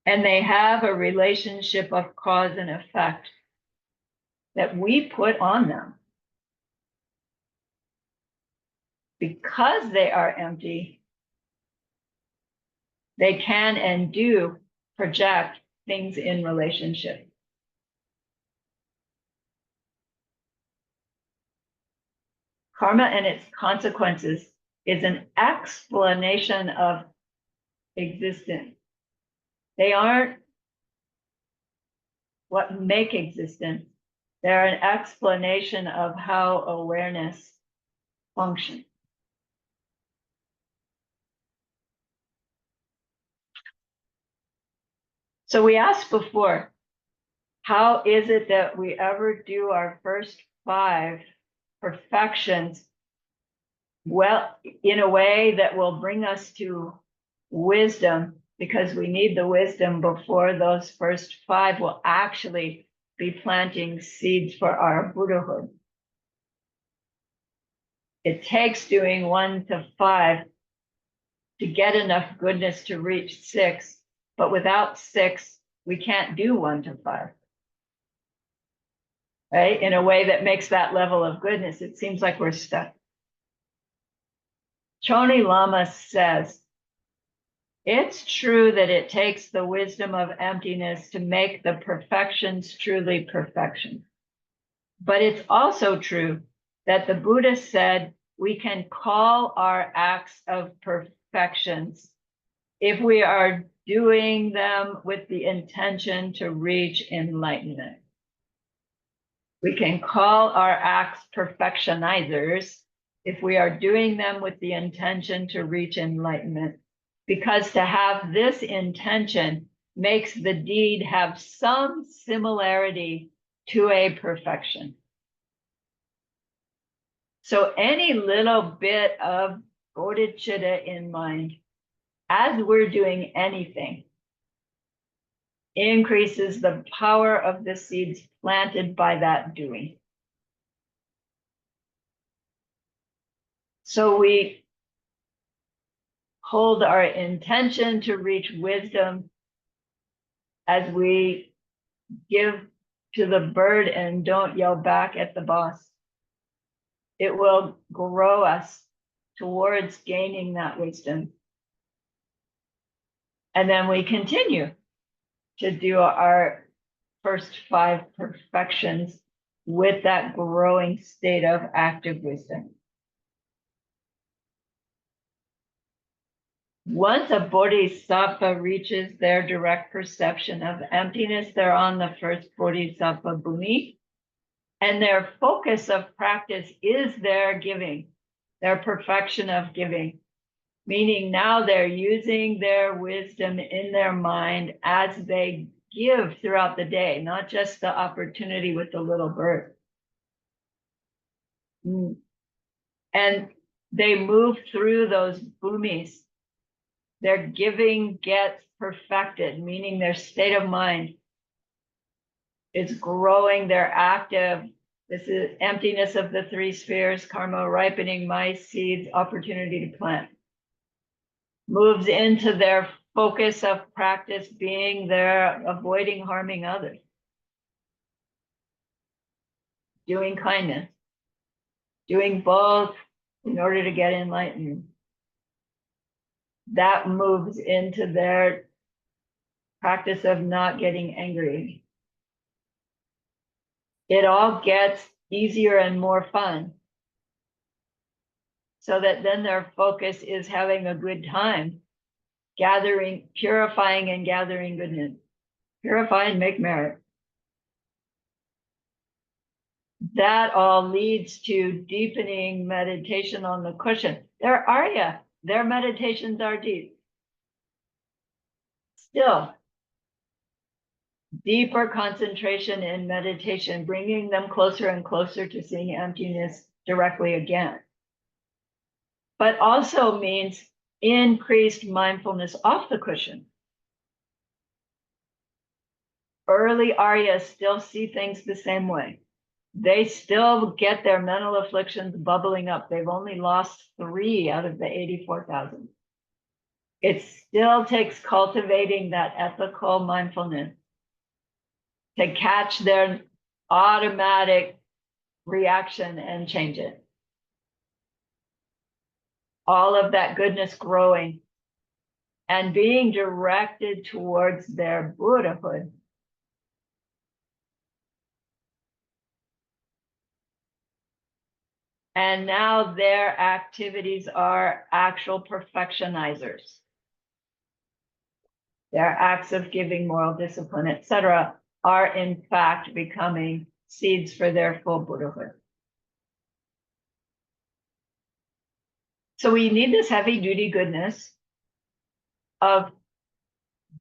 Speaker 1: and they have a relationship of cause and effect that we put on them, because they are empty, they can and do project things in relationship. Karma and its consequences is an explanation of existence. They aren't what make existence. They're an explanation of how awareness functions. So we asked before, how is it that we ever do our first 5 perfections well, in a way that will bring us to wisdom, because we need the wisdom before those first 5 will actually be planting seeds for our Buddhahood. It takes doing 1 to 5 to get enough goodness to reach 6, but without 6, we can't do 1 to 5. Right? In a way that makes that level of goodness, it seems like we're stuck. Choni Lama says, it's true that it takes the wisdom of emptiness to make the perfections truly perfection. But it's also true that the Buddha said we can call our acts of perfections if we are doing them with the intention to reach enlightenment. We can call our acts perfectionizers if we are doing them with the intention to reach enlightenment, because to have this intention makes the deed have some similarity to a perfection. So any little bit of bodhicitta in mind, as we're doing anything, increases the power of the seeds planted by that doing. So we hold our intention to reach wisdom as we give to the bird and don't yell back at the boss. It will grow us towards gaining that wisdom. And then we continue to do our first 5 perfections with that growing state of active wisdom. Once a bodhisattva reaches their direct perception of emptiness, they're on the first bodhisattva bhumi, and their focus of practice is their giving, their perfection of giving, meaning now they're using their wisdom in their mind as they give throughout the day, not just the opportunity with the little bird. And they move through those bhumis. Their giving gets perfected, meaning their state of mind is growing. They're active. This is emptiness of the 3 spheres, karma ripening my seeds, opportunity to plant. Moves into their focus of practice being their avoiding harming others. Doing kindness. Doing both in order to get enlightened. That moves into their practice of not getting angry. It all gets easier and more fun, so that then their focus is having a good time, gathering, purifying and gathering goodness. Purify and make merit. That all leads to deepening meditation on the cushion. They're Arya. Their meditations are deep. Still, deeper concentration in meditation, bringing them closer and closer to seeing emptiness directly again. But also means increased mindfulness off the cushion. Early Aryas still see things the same way. They still get their mental afflictions bubbling up. They've only lost 3 out of the 84,000. It still takes cultivating that ethical mindfulness to catch their automatic reaction and change it. All of that goodness growing and being directed towards their Buddhahood. And now their activities are actual perfectionizers. Their acts of giving, moral discipline, etc., are in fact becoming seeds for their full Buddhahood. So we need this heavy duty goodness of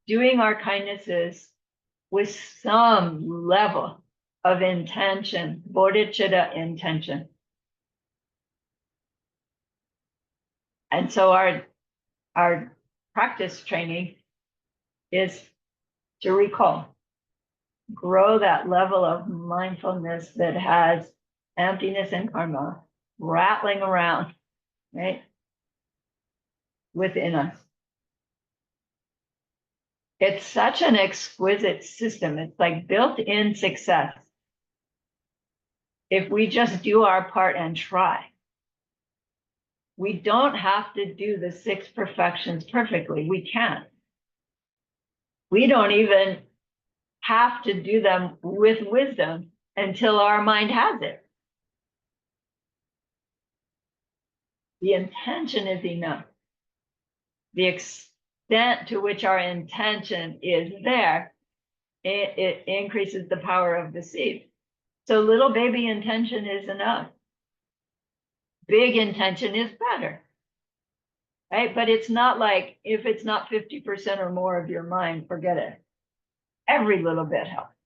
Speaker 1: doing our kindnesses with some level of intention, bodhicitta intention. And so our practice training is to recall, grow that level of mindfulness that has emptiness and karma rattling around, right, within us. It's such an exquisite system. It's like built-in success. If we just do our part and try. We don't have to do the 6 perfections perfectly. We can't. We don't even have to do them with wisdom until our mind has it. The intention is enough. The extent to which our intention is there, it increases the power of the seed. So little baby intention is enough. Big intention is better, right? But it's not like if it's not 50% or more of your mind, forget it. Every little bit helps.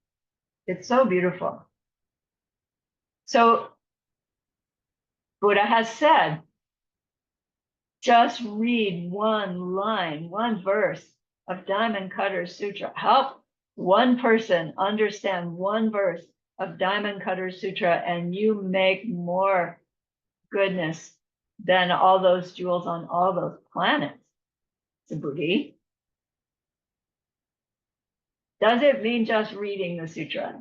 Speaker 1: It's so beautiful. So Buddha has said, just read one line, one verse of Diamond Cutter Sutra. Help one person understand one verse of Diamond Cutter Sutra, and you make more goodness than all those jewels on all those planets. Subhuti. Does it mean just reading the sutra?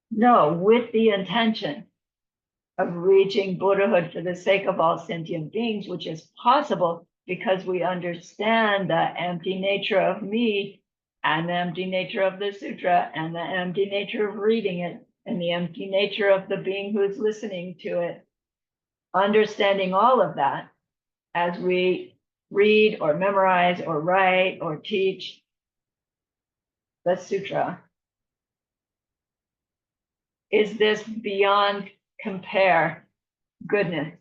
Speaker 1: No, with the intention of reaching Buddhahood for the sake of all sentient beings, which is possible because we understand the empty nature of me and the empty nature of the sutra and the empty nature of reading it and the empty nature of the being who is listening to it. Understanding all of that as we read or memorize or write or teach the sutra is this beyond compare goodness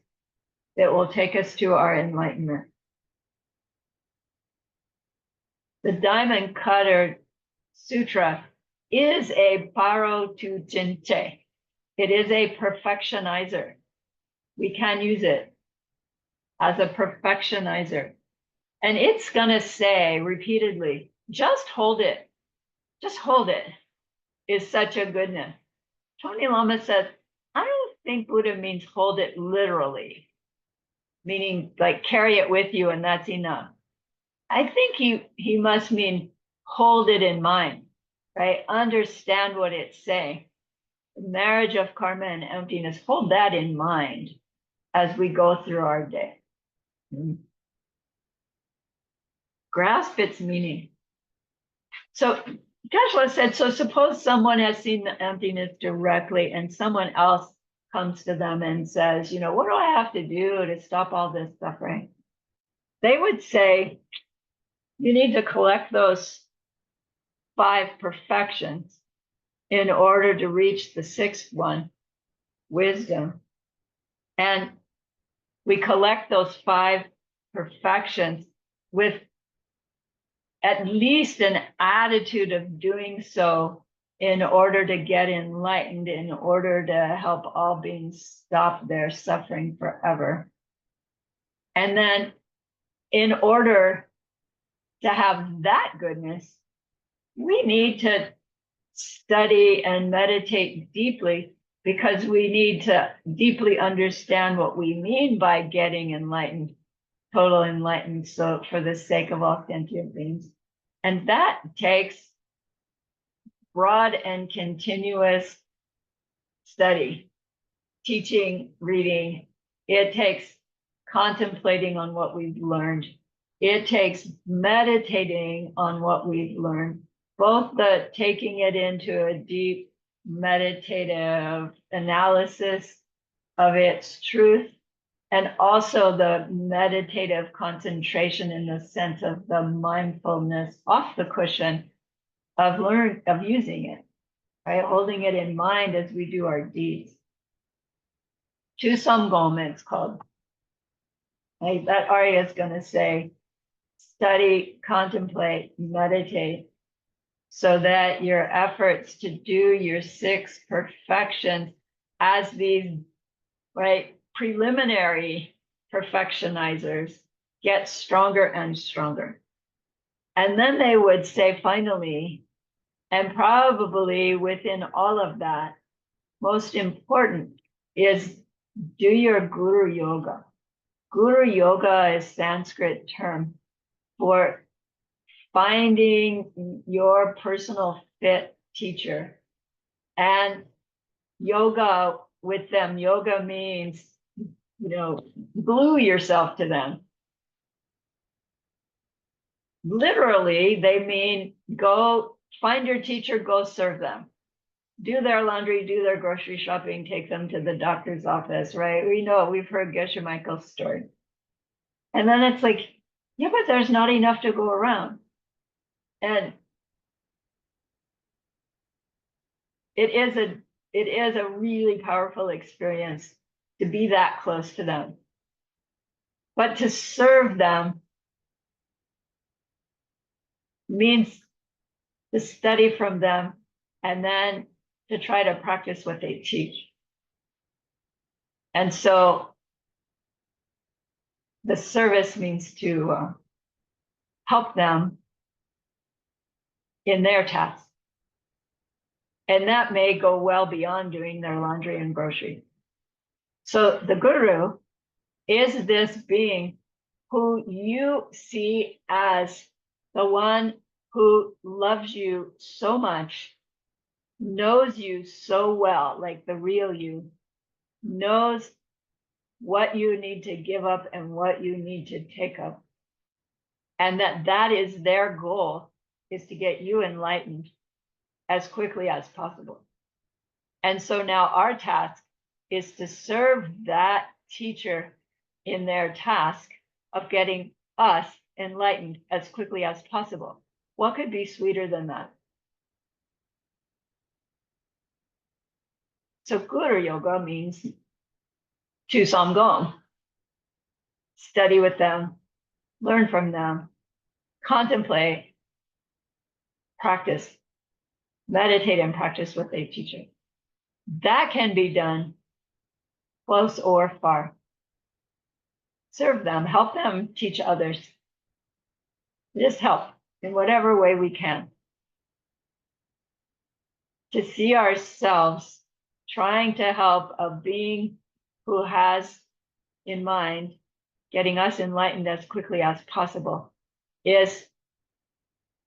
Speaker 1: that will take us to our enlightenment. The Diamond Cutter Sutra is a paro tu jinte. It is a perfectionizer. We can use it as a perfectionizer. And it's going to say repeatedly, just hold it. Just hold it is such a goodness. Tony Lama says, I don't think Buddha means hold it literally, meaning like carry it with you and that's enough. I think he must mean hold it in mind, right? Understand what it's saying. The marriage of karma and emptiness, hold that in mind as we go through our day. Grasp its meaning. So Joshua said, so suppose someone has seen the emptiness directly and someone else comes to them and says, you know, what do I have to do to stop all this suffering? They would say, you need to collect those 5 perfections in order to reach the 6th one, wisdom. And we collect those 5 perfections with at least an attitude of doing so in order to get enlightened, in order to help all beings stop their suffering forever. And then in order to have that goodness, we need to study and meditate deeply, because we need to deeply understand what we mean by getting enlightened, total enlightened, so for the sake of all sentient beings. And that takes broad and continuous study, teaching, reading. It takes contemplating on what we've learned. It takes meditating on what we've learned, both the taking it into a deep meditative analysis of its truth, and also the meditative concentration in the sense of the mindfulness off the cushion of using it, right? Holding it in mind as we do our deeds. To some it's called. Like that Arya is going to say, study, contemplate, meditate, so that your efforts to do your 6 perfections as these, right, preliminary perfectionizers get stronger and stronger. And then they would say, finally, and probably within all of that, most important is do your Guru Yoga. Guru Yoga is Sanskrit term for finding your personal fit teacher. And yoga with them, yoga means, glue yourself to them. Literally, they mean go find your teacher, go serve them. Do their laundry, do their grocery shopping, take them to the doctor's office, right? We know, we've heard Geshe Michael's story. And then it's like, yeah, but there's not enough to go around. And it is a really powerful experience to be that close to them. But to serve them means to study from them and then to try to practice what they teach. And so the service means to help them in their tasks. And that may go well beyond doing their laundry and grocery. So the guru is this being who you see as the one who loves you so much, knows you so well, like the real you, knows what you need to give up and what you need to take up. And that is their goal, is to get you enlightened as quickly as possible. And so now our task is to serve that teacher in their task of getting us enlightened as quickly as possible. What could be sweeter than that? So Guru Yoga means to Samgom, study with them, learn from them, contemplate, practice, meditate and practice what they teach you. That can be done close or far. Serve them, help them teach others. Just help in whatever way we can. To see ourselves trying to help a being who has in mind getting us enlightened as quickly as possible is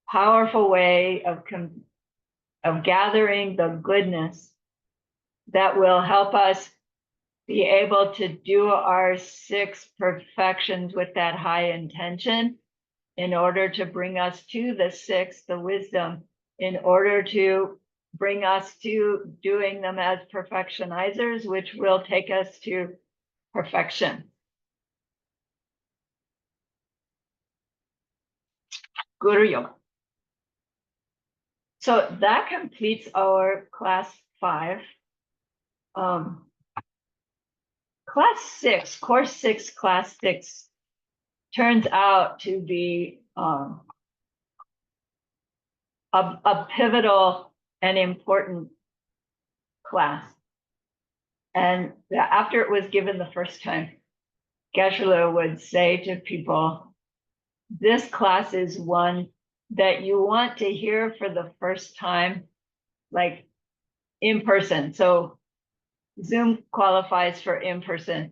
Speaker 1: a powerful way of gathering the goodness that will help us be able to do our 6 perfections with that high intention, in order to bring us to the 6th, the wisdom, in order to bring us to doing them as perfectionizers, which will take us to perfection. Guru Yoga. So that completes our class 5. Class 6, course 6, class 6 turns out to be a pivotal and important class. And after it was given the first time, Geshe would say to people, this class is one that you want to hear for the first time, like in person. So Zoom qualifies for in person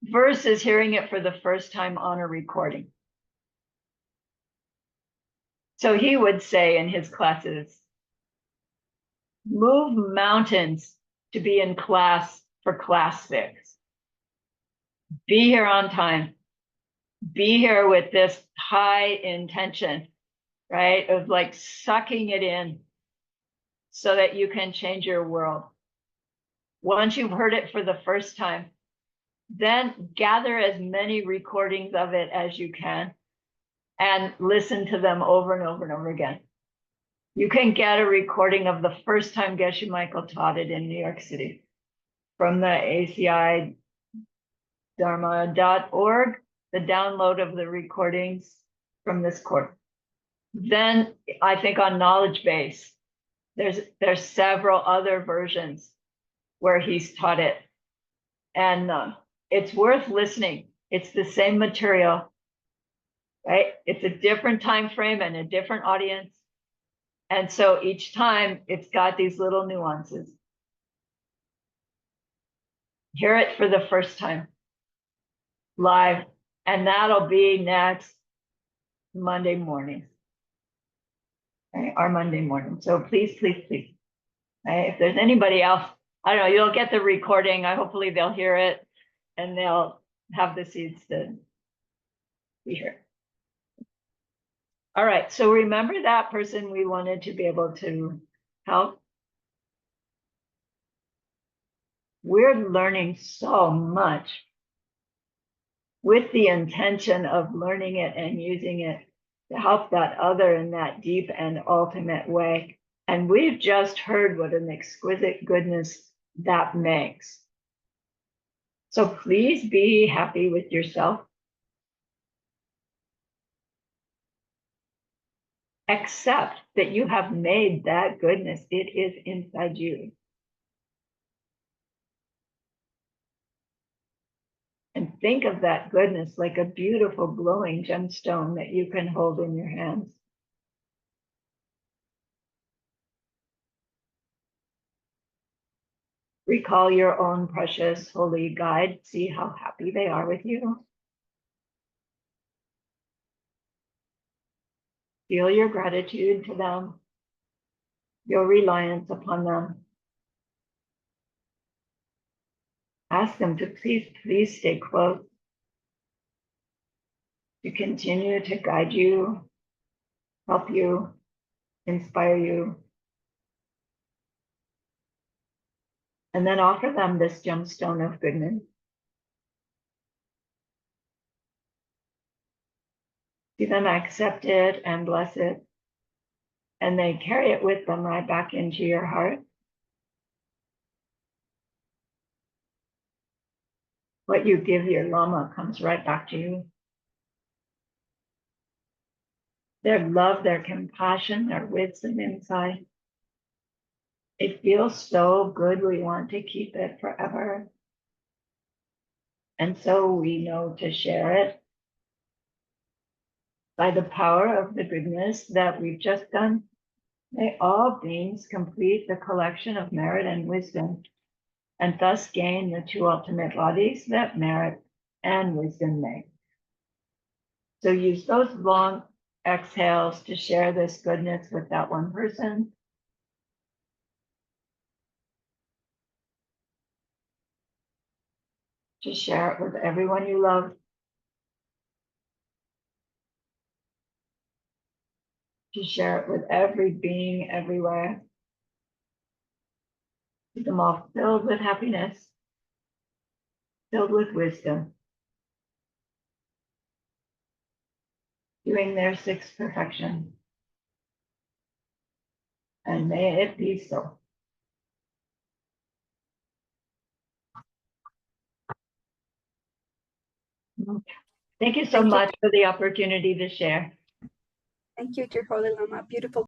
Speaker 1: versus hearing it for the first time on a recording. So he would say in his classes, move mountains to be in class for class 6. Be here on time. Be here with this high intention, right? Of like sucking it in so that you can change your world. Once you've heard it for the first time, then gather as many recordings of it as you can and listen to them over and over and over again. You can get a recording of the first time Geshe Michael taught it in New York City from the ACI Dharma.org, the download of the recordings from this course. Then I think on Knowledge Base, there's several other versions where he's taught it. And it's worth listening. It's the same material, right? It's a different time frame and a different audience. And so each time it's got these little nuances. Hear it for the first time live, and that'll be next Monday morning, right? Our Monday morning. So please, please, please, right? If there's anybody else, I don't know, you'll get the recording. Hopefully they'll hear it and they'll have the seeds to be here. All right, so remember that person we wanted to be able to help. We're learning so much with the intention of learning it and using it to help that other in that deep and ultimate way. And we've just heard what an exquisite goodness that makes. So please be happy with yourself. Accept that you have made that goodness. It is inside you. And think of that goodness like a beautiful glowing gemstone that you can hold in your hands. Recall your own precious holy guide. See how happy they are with you. Feel your gratitude to them, your reliance upon them. Ask them to please stay close, to continue to guide you, help you, inspire you. And then offer them this gemstone of goodness. See them accept it and bless it. And they carry it with them right back into your heart. What you give your Lama comes right back to you. Their love, their compassion, their wisdom inside. It feels so good. We want to keep it forever. And so we know to share it by the power of the goodness that we've just done. May all beings complete the collection of merit and wisdom, and thus gain the two ultimate bodies that merit and wisdom make. So use those long exhales to share this goodness with that one person. To share it with everyone you love. To share it with every being everywhere. Keep them all filled with happiness, filled with wisdom, doing their sixth perfection. And may it be so. Thank you so much for the opportunity to share.
Speaker 2: Thank you, dear Holy Lama. Beautiful.